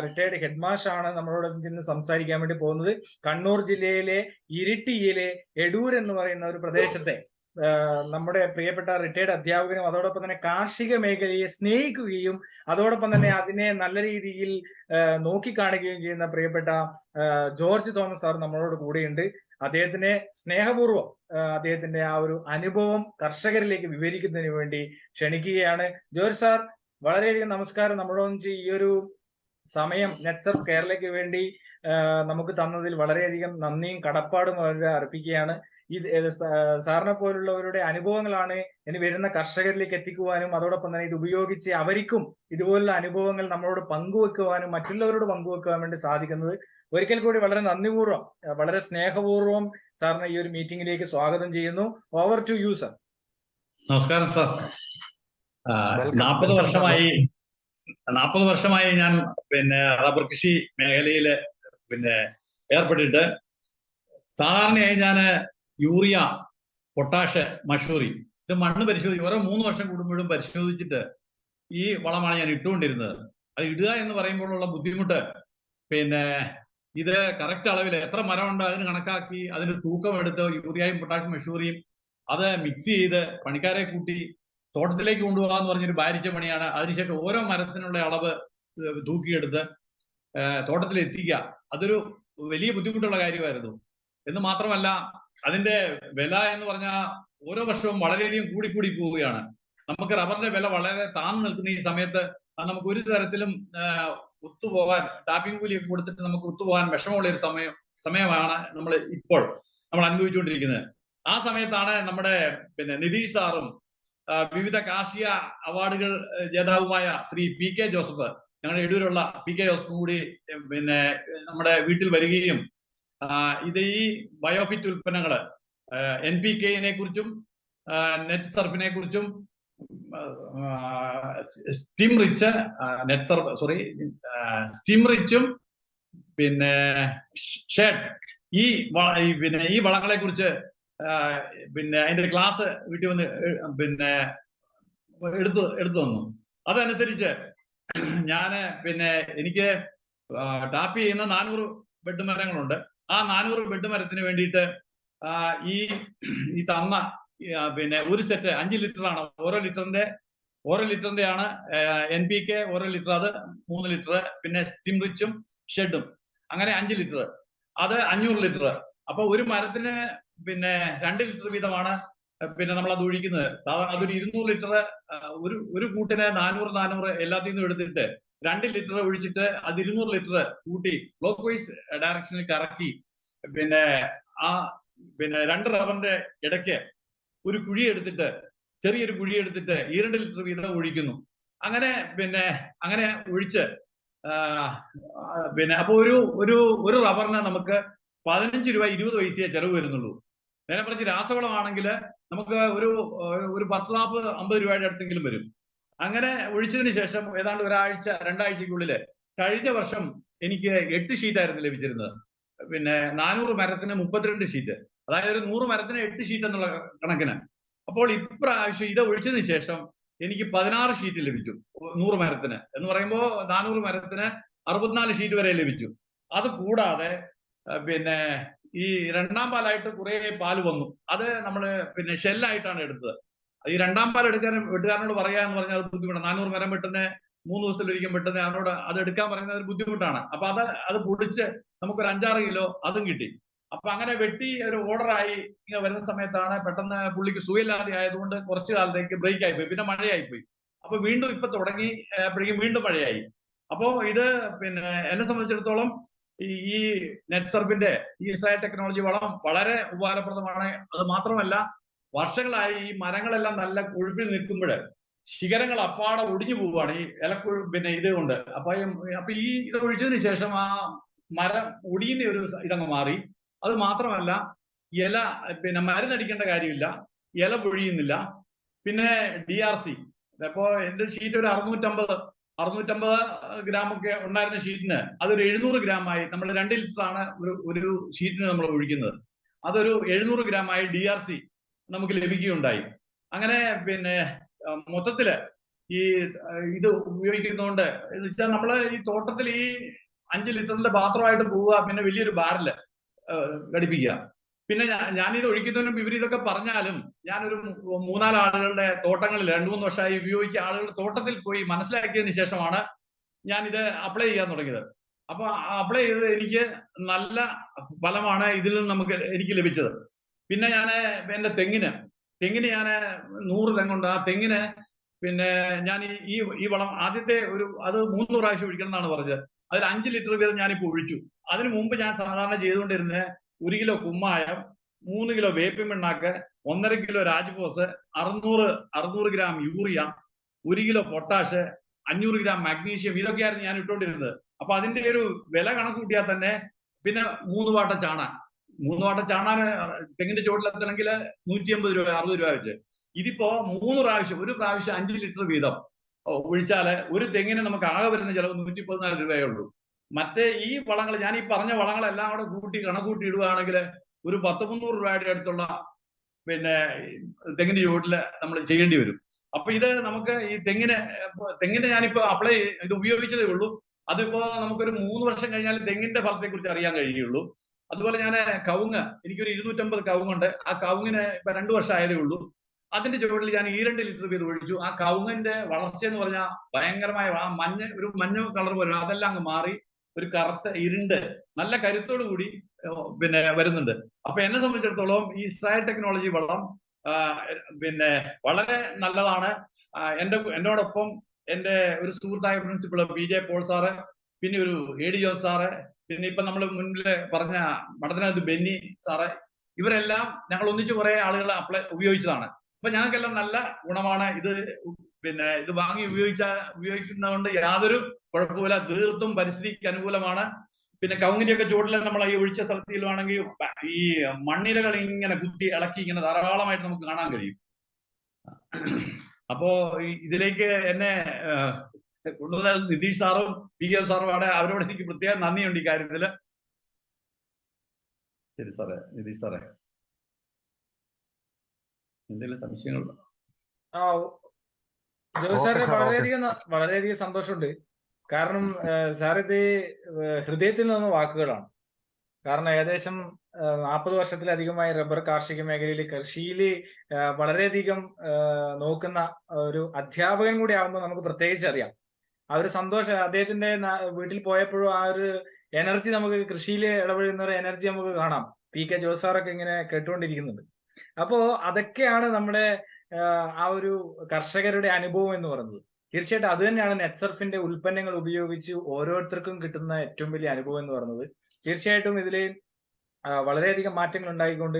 റിട്ടയർഡ് ഹെഡ് മാസ്റ്റർ ആണ് നമ്മളോടൊപ്പം ചെന്ന് സംസാരിക്കാൻ വേണ്ടി പോകുന്നത്. കണ്ണൂർ ജില്ലയിലെ ഇരിട്ടിയിലെ എടൂർ എന്ന് പറയുന്ന ഒരു പ്രദേശത്തെ നമ്മുടെ പ്രിയപ്പെട്ട റിട്ടയർഡ് അധ്യാപകനും അതോടൊപ്പം തന്നെ കാർഷിക മേഖലയെ സ്നേഹിക്കുകയും അതോടൊപ്പം തന്നെ അതിനെ നല്ല രീതിയിൽ നോക്കിക്കാണുകയും ചെയ്യുന്ന പ്രിയപ്പെട്ട ജോർജ് തോമസ് സാർ നമ്മളോട് കൂടെയുണ്ട്. അദ്ദേഹത്തിനെ സ്നേഹപൂർവ്വം അദ്ദേഹത്തിന്റെ ആ ഒരു അനുഭവം കർഷകരിലേക്ക് വിവരിക്കുന്നതിന് വേണ്ടി ക്ഷണിക്കുകയാണ്. ജോർജ് സാർ, വളരെയധികം നമസ്കാരം. നമ്മളൊന്നിച്ച് ഈ ഒരു സമയം നെറ്റ്സർഫ് കേരളയ്ക്ക് വേണ്ടി നമുക്ക് തന്നതിൽ വളരെയധികം നന്ദിയും കടപ്പാടും വളരെ അർപ്പിക്കുകയാണ്. സാറിനെ പോലുള്ളവരുടെ അനുഭവങ്ങളാണ് ഇനി വരുന്ന കർഷകരിലേക്ക് എത്തിക്കുവാനും അതോടൊപ്പം തന്നെ ഇത് ഉപയോഗിച്ച് അവർക്കും ഇതുപോലുള്ള അനുഭവങ്ങൾ നമ്മളോട് പങ്കുവെക്കുവാനും മറ്റുള്ളവരോട് പങ്കുവെക്കുവാൻ വേണ്ടി സാധിക്കുന്നത്. ഒരിക്കൽ കൂടി വളരെ നന്ദിപൂർവ്വം, വളരെ സ്നേഹപൂർവ്വം സാറിനെ ഈ ഒരു മീറ്റിംഗിലേക്ക് സ്വാഗതം ചെയ്യുന്നു. Over to you sir. നമസ്കാരം സർ. 40 വർഷമായി ഞാൻ റബ്ബർ കൃഷി മേഖലയിൽ ഏർപ്പെട്ടിട്ട് സാധാരണയായി ഞാൻ യൂറിയ, പൊട്ടാഷ്, മഷൂറി ഇത് മണ്ണ് പരിശോധിക്കും. ഓരോ 3 വർഷം കൂടുമ്പോഴും പരിശോധിച്ചിട്ട് ഈ വളമാണ് ഞാൻ ഇട്ടുകൊണ്ടിരുന്നത്. അത് ഇടുക എന്ന് പറയുമ്പോഴുള്ള ബുദ്ധിമുട്ട്, ഇത് കറക്റ്റ് അളവിൽ എത്ര മരമുണ്ട് അതിന് കണക്കാക്കി അതിന്റെ തൂക്കം എടുത്ത് യൂറിയയും പൊട്ടാഷ്യം മഷൂറിയും അത് മിക്സ് ചെയ്ത് പണിക്കാരെ കൂട്ടി തോട്ടത്തിലേക്ക് കൊണ്ടുപോകാന്ന് പറഞ്ഞൊരു ഭാരിച്ച പണിയാണ്. അതിനുശേഷം ഓരോ മരത്തിനുള്ള അളവ് തൂക്കിയെടുത്ത് തോട്ടത്തിൽ എത്തിക്കുക. അതൊരു വലിയ ബുദ്ധിമുട്ടുള്ള കാര്യമായിരുന്നു. എന്ന് മാത്രമല്ല അതിന്റെ വില എന്ന് പറഞ്ഞാൽ ഓരോ വർഷവും വളരെയധികം കൂടിക്കൂടി പോവുകയാണ്. നമുക്ക് റബ്ബറിന്റെ വില വളരെ താഴ്ന്നു നിൽക്കുന്ന ഈ സമയത്ത് നമുക്ക് ഒരു തരത്തിലും ഒത്തുപോകാൻ, ടാപ്പിംഗ് കൂലിയൊക്കെ കൊടുത്തിട്ട് നമുക്ക് ഒത്തുപോകാൻ വിഷമമുള്ള ഒരു സമയമാണ് നമ്മൾ അനുഭവിച്ചുകൊണ്ടിരിക്കുന്നത്. ആ സമയത്താണ് നമ്മുടെ നിതീഷ് സാറും വിവിധ കാർഷിക അവാർഡുകൾ ജേതാവുമായ ശ്രീ PK ജോസഫ്, ഞങ്ങളുടെ എടൂരുള്ള PK ജോസഫും കൂടി നമ്മുടെ വീട്ടിൽ വരികയും ഇത് ഈ ബയോഫിറ്റ് ഉൽപ്പന്നങ്ങള് NPK-നെ കുറിച്ചും നെറ്റ് സർഫിനെ കുറിച്ചും സ്റ്റീം റിച്ചും ഷേഡ് ഈ വളങ്ങളെ കുറിച്ച് പിന്നെ അതിന്റെ ക്ലാസ് വീട്ടിൽ വന്ന് പിന്നെ എടുത്തു തന്നു. അതനുസരിച്ച് ഞാന് പിന്നെ എനിക്ക് ടാപ്പ് ചെയ്യുന്ന 400 ബെഡ് മരങ്ങളുണ്ട്. ആ 400 ബെഡ് മരത്തിന് വേണ്ടിയിട്ട് ഈ തന്ന പിന്നെ ഒരു സെറ്റ് 5 ലിറ്ററാണ്. ഓരോ ലിറ്ററിന്റെ ആണ് NPK ഓരോ ലിറ്റർ, അത് 3 ലിറ്റർ, പിന്നെ സ്റ്റിംറിച്ചും ഷെഡും, അങ്ങനെ 5 ലിറ്റർ, അത് 500 ലിറ്റർ. അപ്പൊ ഒരു മരത്തിന് പിന്നെ 2 ലിറ്റർ വീതമാണ് പിന്നെ നമ്മൾ അത് ഒഴിക്കുന്നത്. സാധാരണ അതൊരു 200 ലിറ്റർ ഒരു കൂട്ടിന് 400 എല്ലാത്തിൽ നിന്നും എടുത്തിട്ട് 2 ലിറ്റർ ഒഴിച്ചിട്ട് അത് 200 ലിറ്റർ കൂട്ടി ക്ലോക്ക് വൈസ് ഡയറക്ഷനിൽ കറക്കി പിന്നെ പിന്നെ 2 റബ്ബറിന്റെ ഇടയ്ക്ക് ഒരു കുഴി എടുത്തിട്ട്, ചെറിയൊരു കുഴി എടുത്തിട്ട് 2 ലിറ്റർ വീതം ഒഴിക്കുന്നു. അങ്ങനെ ഒഴിച്ച് പിന്നെ അപ്പൊ ഒരു റബ്ബറിന് നമുക്ക് 15 രൂപ 20 പൈസയെ ചെലവ് വരുന്നുള്ളൂ. നേരെ പറഞ്ഞ് രാസവളമാണെങ്കിൽ നമുക്ക് ഒരു 10-40-50 രൂപയുടെ അടുത്തെങ്കിലും വരും. അങ്ങനെ ഒഴിച്ചതിന് ശേഷം ഏതാണ്ട് 1-2 ആഴ്ചക്കുള്ളിൽ കഴിഞ്ഞ വർഷം എനിക്ക് 8 ഷീറ്റായിരുന്നു ലഭിച്ചിരുന്നത്. പിന്നെ 400 മരത്തിന് 32 ഷീറ്റ്, അതായത് ഒരു 100 മരത്തിന് 8 ഷീറ്റ് എന്നുള്ള കണക്കിന്. അപ്പോൾ ഇപ്രാവശ്യം ഇത് ഒഴിച്ചതിന് ശേഷം എനിക്ക് 16 ഷീറ്റ് ലഭിച്ചു 100 മരത്തിന്. എന്ന് പറയുമ്പോൾ 400 മരത്തിന് 64 ഷീറ്റ് വരെ ലഭിച്ചു. അത് കൂടാതെ പിന്നെ ഈ രണ്ടാം പാലായിട്ട് കുറെ പാല് വന്നു. അത് നമ്മൾ പിന്നെ ഷെല്ലായിട്ടാണ് എടുത്തത്. ഈ രണ്ടാം പാൽ വെട്ടുകാരനോട് പറയാന്ന് പറഞ്ഞാൽ അത് ബുദ്ധിമുട്ടാണ്. 400 മരം വെട്ടുന്ന 3 ദിവസത്തിലൊരിക്കൽ വെട്ടുന്ന അവനോട് അത് എടുക്കാൻ പറയുന്നത് ഒരു ബുദ്ധിമുട്ടാണ്. അപ്പൊ അത് പൊടിച്ച് നമുക്കൊരു 5-6 കിലോ അതും കിട്ടി. അപ്പൊ അങ്ങനെ വെട്ടി ഒരു ഓർഡറായി വരുന്ന സമയത്താണ് പെട്ടെന്ന് പുള്ളിക്ക് സുഖമില്ലാതെ ആയതുകൊണ്ട് കുറച്ചു കാലത്തേക്ക് ബ്രേക്ക് ആയിപ്പോയി. പിന്നെ മഴയായിപ്പോയി. അപ്പൊ വീണ്ടും ഇപ്പൊ തുടങ്ങി അപ്പോഴേക്കും വീണ്ടും മഴയായി. അപ്പോ ഇത് പിന്നെ എന്നെ സംബന്ധിച്ചിടത്തോളം ഈ നെറ്റ്സർഫിന്റെ ഈ ഇസ്രായേൽ ടെക്നോളജി വളം വളരെ ഉപകാരപ്രദമാണ്. അത് മാത്രമല്ല, വർഷങ്ങളായി ഈ മരങ്ങളെല്ലാം നല്ല കൊഴുപ്പിൽ നിൽക്കുമ്പോൾ ശിഖരങ്ങൾ അപ്പാടെ ഒടിഞ്ഞു പോവുകയാണ് ഈ പിന്നെ ഇത് കൊണ്ട്. അപ്പൊ ഈ ഇത് ഒഴിച്ചതിന് ശേഷം ആ മരം ഒടിയുന്ന ഒരു ഇതങ്ങ് മാറി. അത് മാത്രമല്ല, ഇല പിന്നെ മരുന്നടിക്കേണ്ട കാര്യമില്ല, ഇല പൊഴിയുന്നില്ല. പിന്നെ DRC, അപ്പോ എന്റെ ഷീറ്റ് ഒരു 650 ഗ്രാം ഒക്കെ ഉണ്ടായിരുന്ന ഷീറ്റിന് അതൊരു 700 ഗ്രാമായി. നമ്മൾ 2 ലിറ്ററാണ് ഒരു ഷീറ്റിന് നമ്മൾ ഒഴിക്കുന്നത്. അതൊരു 700 ഗ്രാമായി DRC നമുക്ക് ലഭിക്കുകയുണ്ടായി. അങ്ങനെ പിന്നെ മൊത്തത്തില് ഈ ഇത് ഉപയോഗിക്കുന്നതുകൊണ്ട് എന്ന് വെച്ചാൽ നമ്മള് ഈ തോട്ടത്തിൽ ഈ 5 ലിറ്ററിന്റെ പാത്രമായിട്ട് പോവുക, പിന്നെ വലിയൊരു ബാരല് ഘടിപ്പിക്കുക. പിന്നെ ഞാനിത് ഒഴിക്കുന്നതിനും ഇവർ ഇതൊക്കെ പറഞ്ഞാലും ഞാനൊരു 3-4 ആളുകളുടെ തോട്ടങ്ങളിൽ 2-3 വർഷമായി ഉപയോഗിച്ച ആളുകളുടെ തോട്ടത്തിൽ പോയി മനസ്സിലാക്കിയതിന് ശേഷമാണ് ഞാനിത് അപ്ലൈ ചെയ്യാൻ തുടങ്ങിയത്. അപ്പൊ അപ്ലൈ ചെയ്തത് എനിക്ക് നല്ല ഫലമാണ് ഇതിൽ നിന്ന് എനിക്ക് ലഭിച്ചത്. പിന്നെ ഞാൻ എന്റെ തെങ്ങിന് ഞാൻ 100 തെങ്ങുണ്ട്. ആ തെങ്ങിന് പിന്നെ ഞാൻ ഈ വളം ആദ്യത്തെ അത് 3 പ്രാവശ്യം ഒഴിക്കണം എന്നാണ് പറഞ്ഞത്. അതിൽ 5 ലിറ്റർ വീതം ഞാനിപ്പോൾ ഒഴിച്ചു. അതിനു മുമ്പ് ഞാൻ സാധാരണ ചെയ്തുകൊണ്ടിരുന്നത് 1 കിലോ കുമ്മായം, 3 കിലോ വേപ്പിൻ പിണ്ണാക്ക്, 1.5 kilo Rajphos, 600 gram urea, 1 kilo potash, 500 gram magnesium, ഇതൊക്കെയായിരുന്നു ഞാൻ ഇട്ടുകൊണ്ടിരുന്നത്. അപ്പൊ അതിന്റെ ഒരു വില കണക്ക് കൂട്ടിയാൽ തന്നെ പിന്നെ 3 വാട്ട ചാണാൻ തെങ്ങിന്റെ ചോട്ടിലെത്തണമെങ്കിൽ 150 രൂപ 60 രൂപ വെച്ച്. ഇതിപ്പോ 3 പ്രാവശ്യം, ഒരു പ്രാവശ്യം 5 ലിറ്റർ വീതം ഒഴിച്ചാല് ഒരു തെങ്ങിന് നമുക്ക് ആകെ വരുന്ന ചിലവ് 114 രൂപയേ ഉള്ളൂ. മറ്റേ ഈ വളങ്ങൾ, ഞാൻ ഈ പറഞ്ഞ വളങ്ങളെല്ലാം കൂടെ കണക്കൂട്ടി ഇടുകയാണെങ്കിൽ ഒരു 100-300 രൂപയുടെ അടുത്തുള്ള പിന്നെ തെങ്ങിന്റെ ചുവട്ടില് നമ്മൾ ചെയ്യേണ്ടി വരും. അപ്പൊ ഇത് നമുക്ക് ഈ തെങ്ങിന് ഞാനിപ്പോ ഇത് ഉപയോഗിച്ചതേ ഉള്ളൂ. അതിപ്പോ നമുക്കൊരു 3 വർഷം കഴിഞ്ഞാൽ തെങ്ങിന്റെ ഫലത്തെ കുറിച്ച് അറിയാൻ കഴിയുള്ളൂ. അതുപോലെ ഞാൻ കവുങ്ങ്, എനിക്കൊരു 250 കവുങ്ങുണ്ട്. ആ കവുങ്ങിന് ഇപ്പൊ 2 വർഷം ആയതേ ഉള്ളൂ. അതിന്റെ ചുവട്ടിൽ ഞാൻ 2 ലിറ്റർ വീതം ഒഴിച്ചു. ആ കവുങ്ങിന്റെ വളർച്ച എന്ന് പറഞ്ഞാൽ ഭയങ്കരമായ ഒരു മഞ്ഞ കളർ പോലെ അതെല്ലാം അങ്ങ് മാറി ഒരു കറുത്ത ഇരുണ്ട് നല്ല കരുത്തോടു കൂടി പിന്നെ വരുന്നുണ്ട്. അപ്പൊ എന്നെ സംബന്ധിച്ചിടത്തോളം ഈ ഇസ്രായേൽ ടെക്നോളജി വളം പിന്നെ വളരെ നല്ലതാണ്. എന്നോടൊപ്പം എന്റെ ഒരു സുഹൃത്തായ പ്രിൻസിപ്പൾ PJ പോൾ സാറ്, പിന്നെ ഒരു AD ജോസ് സാറ്, പിന്നെ ഇപ്പൊ നമ്മൾ മുന്നിൽ പറഞ്ഞ മഠത്തിനകത്ത് ബെന്നി സാറ്, ഇവരെല്ലാം ഞങ്ങൾ ഒന്നിച്ച് കുറെ ആളുകൾ ഉപയോഗിച്ചതാണ്. അപ്പൊ ഞങ്ങൾക്കെല്ലാം നല്ല ഗുണമാണ്. പിന്നെ ഇത് വാങ്ങി ഉപയോഗിക്കുന്നതുകൊണ്ട് യാതൊരു കുഴപ്പമില്ല. തീർത്തും പരിസ്ഥിതിക്ക് അനുകൂലമാണ്. പിന്നെ കവുങ്ങിന്റെയൊക്കെ ചുവട്ടിൽ നമ്മൾ ഈ ഒഴിച്ച സ്ഥലത്തിലുവാണെങ്കിൽ ഈ മണ്ണിരകൾ ഇങ്ങനെ കുത്തി ഇളക്കി ഇങ്ങനെ ധാരാളമായിട്ട് നമുക്ക് കാണാൻ കഴിയും. അപ്പോ ഇതിലേക്ക് എന്നെ കൊണ്ടുവന്ന നിതീഷ് സാറും PK സാറും അവരോട് എനിക്ക് പ്രത്യേകം നന്ദിയുണ്ട് ഈ കാര്യത്തില്. ശരി സാറേ, നിതീഷ് സാറേ. എന്തെങ്കിലും സംശയങ്ങളുണ്ടോ? ആ ജോയ് ഓക്കെ സാറെ സാർ, ഓക്കെ. വളരെയധികം സന്തോഷമുണ്ട്. കാരണം സാർ ഇത് ഹൃദയത്തിൽ നിന്ന് വാക്കുകളാണ്. കാരണം ഏകദേശം 40 വർഷത്തിലധികമായി റബ്ബർ കാർഷിക മേഖലയിൽ കൃഷിയിൽ വളരെയധികം നോക്കുന്ന ഒരു അധ്യാപകൻ കൂടി ആകുമ്പോൾ നമുക്ക് പ്രത്യേകിച്ച് അറിയാം. ആ ഒരു സന്തോഷം അദ്ദേഹത്തിന്റെ വീട്ടിൽ പോയപ്പോഴും ആ ഒരു എനർജി നമുക്ക് കൃഷിയിൽ ഇടപെടുന്ന ഒരു എനർജി നമുക്ക് കാണാം. PK ജോസ് സാറൊക്കെ ഇങ്ങനെ കേട്ടുകൊണ്ടിരിക്കുന്നുണ്ട്. അപ്പോ അതൊക്കെയാണ് നമ്മുടെ ആ ഒരു കർഷകരുടെ അനുഭവം എന്ന് പറയുന്നത്. തീർച്ചയായിട്ടും അത് തന്നെയാണ് നെറ്റ്സർഫിന്റെ ഉൽപ്പന്നങ്ങൾ ഉപയോഗിച്ച് ഓരോരുത്തർക്കും കിട്ടുന്ന ഏറ്റവും വലിയ അനുഭവം എന്ന് പറയുന്നത്. തീർച്ചയായിട്ടും ഇതില് വളരെയധികം മാറ്റങ്ങൾ ഉണ്ടായിക്കൊണ്ട്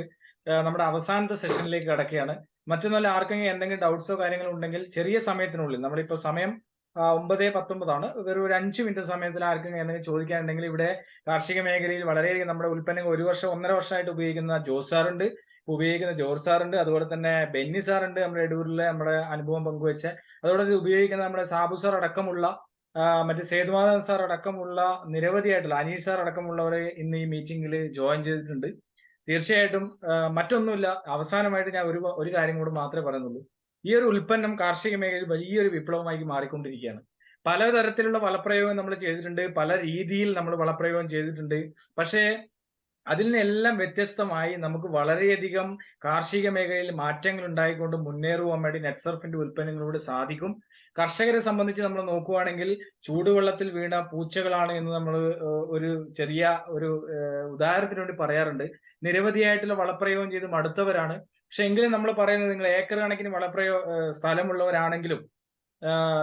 നമ്മുടെ അവസാനത്തെ സെഷനിലേക്ക് കടക്കുകയാണ്. മറ്റൊന്നല്ല, ആർക്കെങ്കിലും എന്തെങ്കിലും ഡൗട്ട്സോ കാര്യങ്ങളോ ഉണ്ടെങ്കിൽ ചെറിയ സമയത്തിനുള്ളിൽ, നമ്മളിപ്പോ സമയം 9:19 ആണ്, വെറും ഒരു 5 മിനിറ്റ് സമയത്തിൽ ആർക്കെങ്കിലും എന്തെങ്കിലും ചോദിക്കാനുണ്ടെങ്കിൽ ഇവിടെ കാർഷിക മേഖലയിൽ വളരെയധികം നമ്മുടെ ഉൽപ്പന്നങ്ങൾ 1 വർഷം 1.5 വർഷമായിട്ട് ഉപയോഗിക്കുന്ന ജോസ് സാറുണ്ട്, ഉപയോഗിക്കുന്ന ജോർജ് സാറുണ്ട്, അതുപോലെ തന്നെ ബെന്നി സാറുണ്ട്, നമ്മുടെ എടൂരിലെ നമ്മുടെ അനുഭവം പങ്കുവെച്ച, അതുപോലെ ഇത് ഉപയോഗിക്കുന്ന നമ്മുടെ സാബു സാർ അടക്കമുള്ള മറ്റേ സേതുമാധവൻ സാർ അടക്കമുള്ള നിരവധിയായിട്ടുള്ള അനീഷ് സാർ അടക്കമുള്ളവരെ ഇന്ന് ഈ മീറ്റിംഗിൽ ജോയിൻ ചെയ്തിട്ടുണ്ട്. തീർച്ചയായിട്ടും മറ്റൊന്നുമില്ല, അവസാനമായിട്ട് ഞാൻ ഒരു കാര്യം കൂടെ മാത്രമേ പറയുന്നുള്ളൂ. ഈ ഒരു ഉൽപ്പന്നം കാർഷിക മേഖലയിൽ വലിയൊരു വിപ്ലവമായി മാറിക്കൊണ്ടിരിക്കുകയാണ്. പലതരത്തിലുള്ള വളപ്രയോഗം നമ്മൾ ചെയ്തിട്ടുണ്ട്, പല രീതിയിൽ നമ്മൾ വളപ്രയോഗം ചെയ്തിട്ടുണ്ട്. പക്ഷേ അതിൽ നിന്നെല്ലാം വ്യത്യസ്തമായി നമുക്ക് വളരെയധികം കാർഷിക മേഖലയിൽ മാറ്റങ്ങൾ ഉണ്ടായിക്കൊണ്ട് മുന്നേറുവാൻ വേണ്ടി നെറ്റ്സർഫിന്റെ ഉൽപ്പന്നങ്ങളോട് സാധിക്കും. കർഷകരെ സംബന്ധിച്ച് നമ്മൾ നോക്കുവാണെങ്കിൽ ചൂടുവെള്ളത്തിൽ വീണ പൂച്ചകളാണ് എന്ന് നമ്മൾ ഒരു ചെറിയ ഒരു ഉദാഹരണത്തിന് വേണ്ടി പറയാറുണ്ട്. നിരവധിയായിട്ടുള്ള വളപ്രയോഗം ചെയ്ത് മടുത്തവരാണ്. പക്ഷെ എങ്കിലും നമ്മൾ പറയുന്നത്, നിങ്ങൾ ഏക്കർ കണക്കിന് സ്ഥലമുള്ളവരാണെങ്കിലും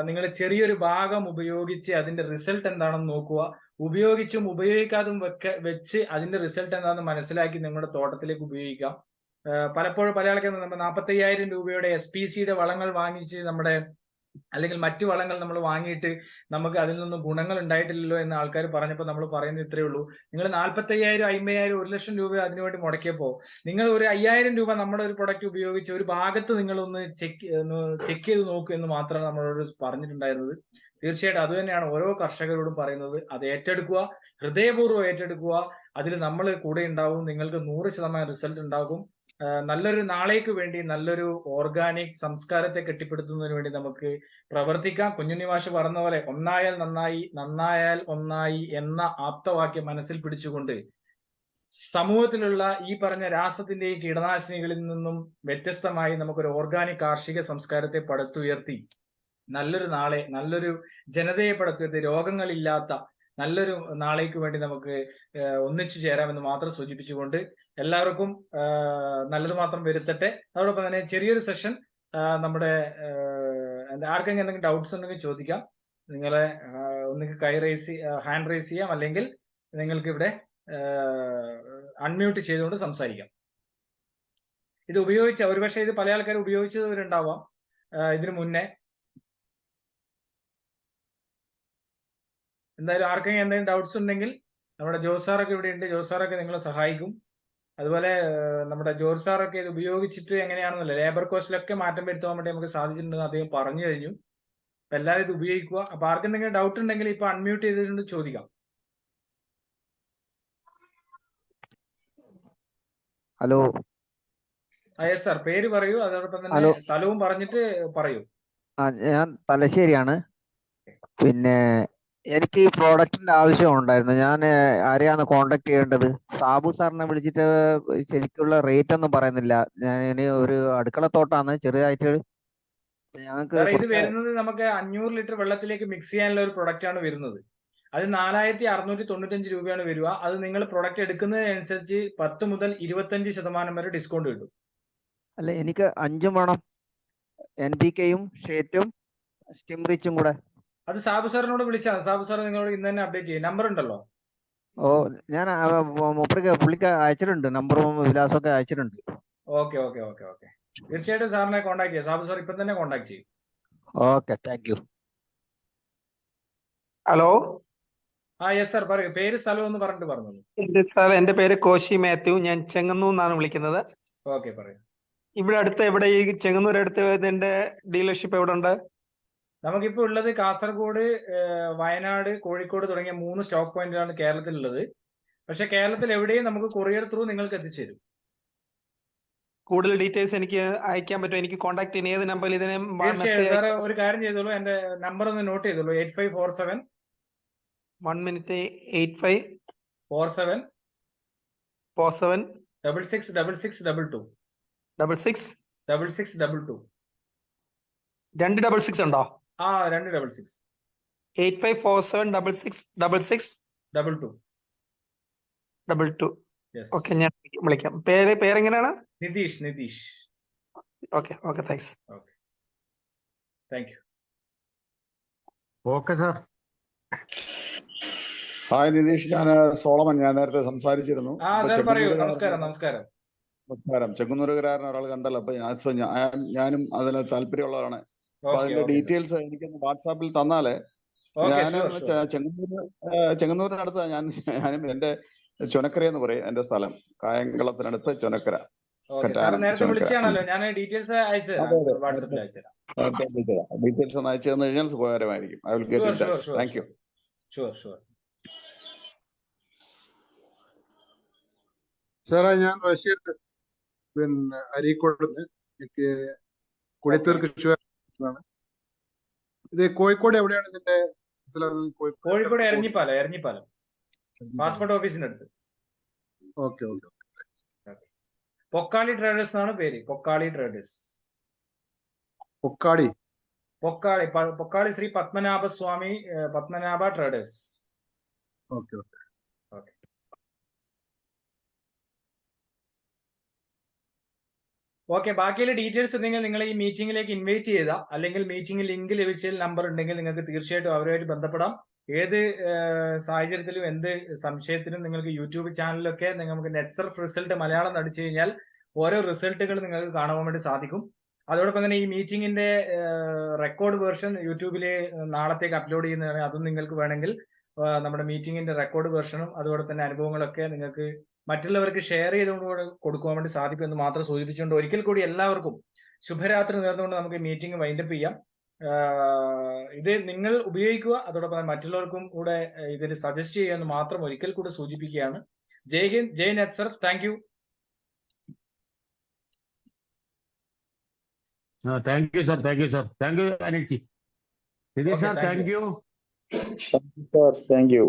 നിങ്ങൾ ചെറിയൊരു ഭാഗം ഉപയോഗിച്ച് അതിന്റെ റിസൾട്ട് എന്താണെന്ന് നോക്കുക. ഉപയോഗിച്ചും ഉപയോഗിക്കാതും വെച്ച് അതിന്റെ റിസൾട്ട് എന്താണെന്ന് മനസ്സിലാക്കി നിങ്ങളുടെ തോട്ടത്തിലേക്ക് ഉപയോഗിക്കാം. പലപ്പോഴും പല ആൾക്കാരും നമ്മൾ 45,000 രൂപയുടെ SPCയുടെ വളങ്ങൾ വാങ്ങിച്ച് നമ്മുടെ അല്ലെങ്കിൽ മറ്റു വളങ്ങൾ നമ്മൾ വാങ്ങിയിട്ട് നമുക്ക് അതിൽ നിന്നും ഗുണങ്ങൾ ഉണ്ടായിട്ടില്ലല്ലോ എന്ന് ആൾക്കാർ പറഞ്ഞപ്പോൾ നമ്മൾ പറയുന്നത് ഇത്രയേ ഉള്ളൂ. നിങ്ങൾ 45,000, 50,000, 1 ലക്ഷം രൂപ അതിനുവേണ്ടി മുടക്കിയപ്പോൾ നിങ്ങൾ ഒരു 5,000 രൂപ നമ്മുടെ ഒരു പ്രൊഡക്റ്റ് ഉപയോഗിച്ച് ഒരു ഭാഗത്ത് നിങ്ങളൊന്ന് ചെക്ക് ചെയ്ത് നോക്കൂ എന്ന് മാത്രമാണ് നമ്മളോട് പറഞ്ഞിട്ടുണ്ടായിരുന്നത്. തീർച്ചയായിട്ടും അത് തന്നെയാണ് ഓരോ കർഷകരോടും പറയുന്നത്. അത് ഏറ്റെടുക്കുക, ഹൃദയപൂർവ്വം ഏറ്റെടുക്കുക. അതിൽ നമ്മൾ കൂടെ ഉണ്ടാവും. നിങ്ങൾക്ക് 100% റിസൾട്ട് ഉണ്ടാകും. നല്ലൊരു നാളേക്ക് വേണ്ടി, നല്ലൊരു ഓർഗാനിക് സംസ്കാരത്തെ കെട്ടിപ്പടുത്തുന്നതിന് വേണ്ടി നമുക്ക് പ്രവർത്തിക്കാം. കുഞ്ഞുണ്ണി മാഷ് പറഞ്ഞ പോലെ ഒന്നായാൽ നന്നായി, നന്നായാൽ ഒന്നായി എന്ന ആപ്തവാക്യം മനസ്സിൽ പിടിച്ചുകൊണ്ട് സമൂഹത്തിലുള്ള ഈ പറഞ്ഞ രാസത്തിന്റെയും കീടനാശിനികളിൽ നിന്നും വ്യത്യസ്തമായി നമുക്കൊരു ഓർഗാനിക് കാർഷിക സംസ്കാരത്തെ പടുത്തുയർത്തി നല്ലൊരു നാളെ, നല്ലൊരു ജനതയെ പടുത്തുയർത്തി രോഗങ്ങളില്ലാത്ത നല്ലൊരു നാളേക്ക് വേണ്ടി നമുക്ക് ഒന്നിച്ചു ചേരാമെന്ന് മാത്രം സൂചിപ്പിച്ചുകൊണ്ട് എല്ലാവർക്കും നല്ലത് മാത്രം വരുത്തട്ടെ. അതോടൊപ്പം തന്നെ ചെറിയൊരു സെഷൻ നമ്മുടെ ആർക്കെങ്കിലും എന്തെങ്കിലും ഡൗട്ട്സ് ഉണ്ടെങ്കിൽ ചോദിക്കാം. നിങ്ങളെ ഒന്നുകിൽ ഹാൻഡ് റൈസ് ചെയ്യാം, അല്ലെങ്കിൽ നിങ്ങൾക്ക് ഇവിടെ അൺമ്യൂട്ട് ചെയ്തുകൊണ്ട് സംസാരിക്കാം. ഇത് ഉപയോഗിച്ച ഒരുപക്ഷെ ഇത് പല ആൾക്കാർ ഉപയോഗിച്ചവരുണ്ടാവാം ഇതിനു മുന്നേ. എന്തായാലും ആർക്കെങ്കിലും എന്തെങ്കിലും ഡൗട്ട്സ് ഉണ്ടെങ്കിൽ നമ്മുടെ ജോസ് സാറൊക്കെ ഇവിടെ ഉണ്ട്. ജോസ് സാറൊക്കെ നിങ്ങളെ സഹായിക്കും. അതുപോലെ നമ്മുടെ ജോർജ് സാറൊക്കെ ഇത് ഉപയോഗിച്ചിട്ട് എങ്ങനെയാണെന്നല്ല, ലേബർ കോസ്റ്റിലൊക്കെ മാറ്റം വരുത്താൻ വേണ്ടി നമുക്ക് സാധിച്ചിട്ടുണ്ടെന്ന് അദ്ദേഹം പറഞ്ഞു കഴിഞ്ഞു. അപ്പൊ എല്ലാവരും ഇത് ഉപയോഗിക്കുക. അപ്പൊ ആർക്കെന്തെങ്കിലും ഡൗട്ട് ഉണ്ടെങ്കിൽ ഇപ്പൊ അൺമ്യൂട്ട് ചെയ്തിട്ടുണ്ട് ചോദിക്കാം. ഹലോ. യെസ് സാർ, പേര് പറയൂ, അതോടൊപ്പം തന്നെ സ്ഥലവും പറഞ്ഞിട്ട് പറയൂ. ഞാൻ തലശ്ശേരിയാണ്. പിന്നെ എനിക്ക് ഈ പ്രോഡക്റ്റിന്റെ ആവശ്യം ഉണ്ടായിരുന്നു. ഞാൻ ആരെയാണ് കോണ്ടാക്ട് ചെയ്യേണ്ടത്? സാബു സാറിനെ വിളിച്ചിട്ട് ശരിക്കുള്ള റേറ്റ് ഒന്നും പറയുന്നില്ല. ഞാൻ ഒരു അടുക്കളത്തോട്ടാണ് ചെറുതായിട്ട്. ഞങ്ങൾക്ക് ഇത് വരുന്നത് നമുക്ക് 500 ലിറ്റർ വെള്ളത്തിലേക്ക് മിക്സ് ചെയ്യാനുള്ള ഒരു പ്രൊഡക്റ്റ് ആണ് വരുന്നത്. അത് 4,695 രൂപയാണ് വരിക. അത് നിങ്ങൾ പ്രൊഡക്റ്റ് എടുക്കുന്നതിനനുസരിച്ച് 10 മുതൽ 25% വരെ ഡിസ്കൗണ്ട് കിട്ടും. അല്ല, എനിക്ക് 5 വേണം, NPK-യും ഷേറ്റും സ്റ്റിംറിച്ചും കൂടെ. അത് സാബു സാറിനോട് വിളിച്ചാൽ സാബു സാർ നിങ്ങളോട് ഇന്ന് തന്നെ അപ്ഡേറ്റ് ചെയ്യും. നമ്പർ ഉണ്ടല്ലോ. ഞാൻ പുള്ളിക്ക് അയച്ചിട്ടുണ്ട്, നമ്പറും വിലാസമൊക്കെ അയച്ചിട്ടുണ്ട്. ഓക്കെ. തീർച്ചയായിട്ടും സാറിനെ കോൺടാക്ട് ചെയ്യാം. സാബു സാർ ഇപ്പൊ തന്നെ കോൺടാക്ട് ചെയ്യും. Okay, thank you. Hello. Yes sir, പറയൂ. പേര് സ്ഥലം ഒന്ന് പറഞ്ഞിട്ട് പറഞ്ഞോളൂ. എന്റെ പേര് കോശി മാത്യു. ഞാൻ ചെങ്ങന്നൂർ നിന്നാണ് വിളിക്കുന്നത്. ഓക്കെ, പറയൂ. ഇവിടെ അടുത്ത് എവിടെ, ഈ ചെങ്ങന്നൂർ അടുത്ത് ഇതിന്റെ ഡീലർഷിപ്പ് എവിടെ ഉണ്ട്? നമുക്കിപ്പോ ഉള്ളത് കാസർഗോഡ്, വയനാട്, കോഴിക്കോട് തുടങ്ങിയ 3 സ്റ്റോക്ക് പോയിന്റിലാണ് കേരളത്തിലുള്ളത്. പക്ഷെ കേരളത്തിൽ എവിടെയും നമുക്ക് കൊറിയർ ത്രൂ നിങ്ങൾക്ക് എത്തിച്ചേരും. കൂടുതൽ ഡീറ്റെയിൽസ് എനിക്ക് അയക്കാൻ പറ്റും? എനിക്ക് കോൺടാക്ട് ചെയ്യാൻ ഏത് നമ്പറിൽ ഇതിനെ തീർച്ചയായും മെസ്സേജ് സാറ് ഒരു കാര്യം ചെയ്തോളൂ, എന്റെ നമ്പർ ഒന്ന് നോട്ട് ചെയ്തോളൂ. 8547 1 മിനിറ്റ് 8547 47 666622 66 6622. 2 66 ഉണ്ടോ? 266 8547 66 22. 22. Yes. ഓക്കെ, ഞാൻ വിളിക്കാം. പേരെങ്ങനെയാണ്? Nitish. Okay, thanks. Okay. Thank you. Okay sir. Hi Nitish, ഞാൻ സോളമൻ. ഞാൻ നേരത്തെ സംസാരിച്ചിരുന്നു. സാർ പറയൂ. നമസ്കാരം. നമസ്കാരം. ചെങ്ങന്നൂരുകാരൻ ഒരാൾ കണ്ടല്ലോ, അപ്പൊ ഞാനും അതിന് താല്പര്യമുള്ളവരാണ്. അപ്പൊ അതിന്റെ ഡീറ്റെയിൽസ് എനിക്കൊന്ന് വാട്സാപ്പിൽ തന്നാലേ. ഞാനും ചെങ്ങന്നൂരിനടുത്ത് ഞാനും എന്റെ ചുനക്കര എന്ന് പറയും എന്റെ സ്ഥലം. കായംകുളത്തിനടുത്ത് ചുനക്കര. ഡീറ്റെയിൽസ് ഒന്ന് അയച്ചു തന്നു കഴിഞ്ഞാൽ ഉപകാരമായിരിക്കും. I will get in touch. Thank you. സാറേ, ഞാൻ റഷീദ്, പിന്നെ അരീക്കോട്, എനിക്ക് കുടിത്തൂർ കൃഷിയാണ്. ഇത് കോഴിക്കോട് എവിടെയാണ് ഇതിന്റെ? കോഴിക്കോട് എരഞ്ഞിപ്പാലം പാസ്പോർട്ട് ഓഫീസിന്റെ അടുത്ത്. ഓക്കെ. പൊക്കാളി ട്രേഡേഴ്സ് എന്നാണ് പേര്. പൊക്കാളി ശ്രീ പത്മനാഭ ട്രേഡേഴ്സ്. ഓക്കെ. ബാക്കിയുള്ള ഡീറ്റെയിൽസ് ഉണ്ടെങ്കിൽ നിങ്ങൾ ഈ മീറ്റിംഗിലേക്ക് ഇൻവൈറ്റ് ചെയ്ത, അല്ലെങ്കിൽ മീറ്റിംഗിൽ ലിങ്ക് ലഭിച്ചതിൽ നമ്പർ ഉണ്ടെങ്കിൽ നിങ്ങൾക്ക് തീർച്ചയായിട്ടും അവരുമായിട്ട് ബന്ധപ്പെടാം. ഏത് സാഹചര്യത്തിലും എന്ത് സംശയത്തിനും നിങ്ങൾക്ക് യൂട്യൂബ് ചാനലിലൊക്കെ നിങ്ങൾക്ക് നെറ്റ്സർഫ് റിസൾട്ട് മലയാളം അടിച്ചു കഴിഞ്ഞാൽ ഓരോ റിസൾട്ടുകൾ നിങ്ങൾക്ക് കാണുവാൻ വേണ്ടി സാധിക്കും. അതോടൊപ്പം തന്നെ ഈ മീറ്റിംഗിന്റെ റെക്കോർഡ് വേർഷൻ യൂട്യൂബില് നാളത്തേക്ക് അപ്ലോഡ് ചെയ്യുന്നതാണ്. അതും നിങ്ങൾക്ക് വേണമെങ്കിൽ നമ്മുടെ മീറ്റിംഗിന്റെ റെക്കോർഡ് വേർഷനും അതുപോലെ തന്നെ അനുഭവങ്ങളൊക്കെ നിങ്ങൾക്ക് മറ്റുള്ളവർക്ക് ഷെയർ ചെയ്തുകൊണ്ട് കൊടുക്കുവാൻ വേണ്ടി സാധിക്കും എന്ന് മാത്രം സൂചിപ്പിച്ചുകൊണ്ട് ഒരിക്കൽ കൂടി എല്ലാവർക്കും ശുഭരാത്രി നേർന്നുകൊണ്ട് നമുക്ക് മീറ്റിംഗ് വൈൻഡപ്പ് ചെയ്യാം. ഇത് നിങ്ങൾ ഉപയോഗിക്കുക, അതോടൊപ്പം മറ്റുള്ളവർക്കും കൂടെ ഇതിന് സജസ്റ്റ് ചെയ്യുക എന്ന് മാത്രം ഒരിക്കൽ കൂടി സൂചിപ്പിക്കുകയാണ്. Jai Hind, Jai Netsurf. Thank you. Thank you sir. Thank you Anilji. Nitish sir, thank you. Thank U.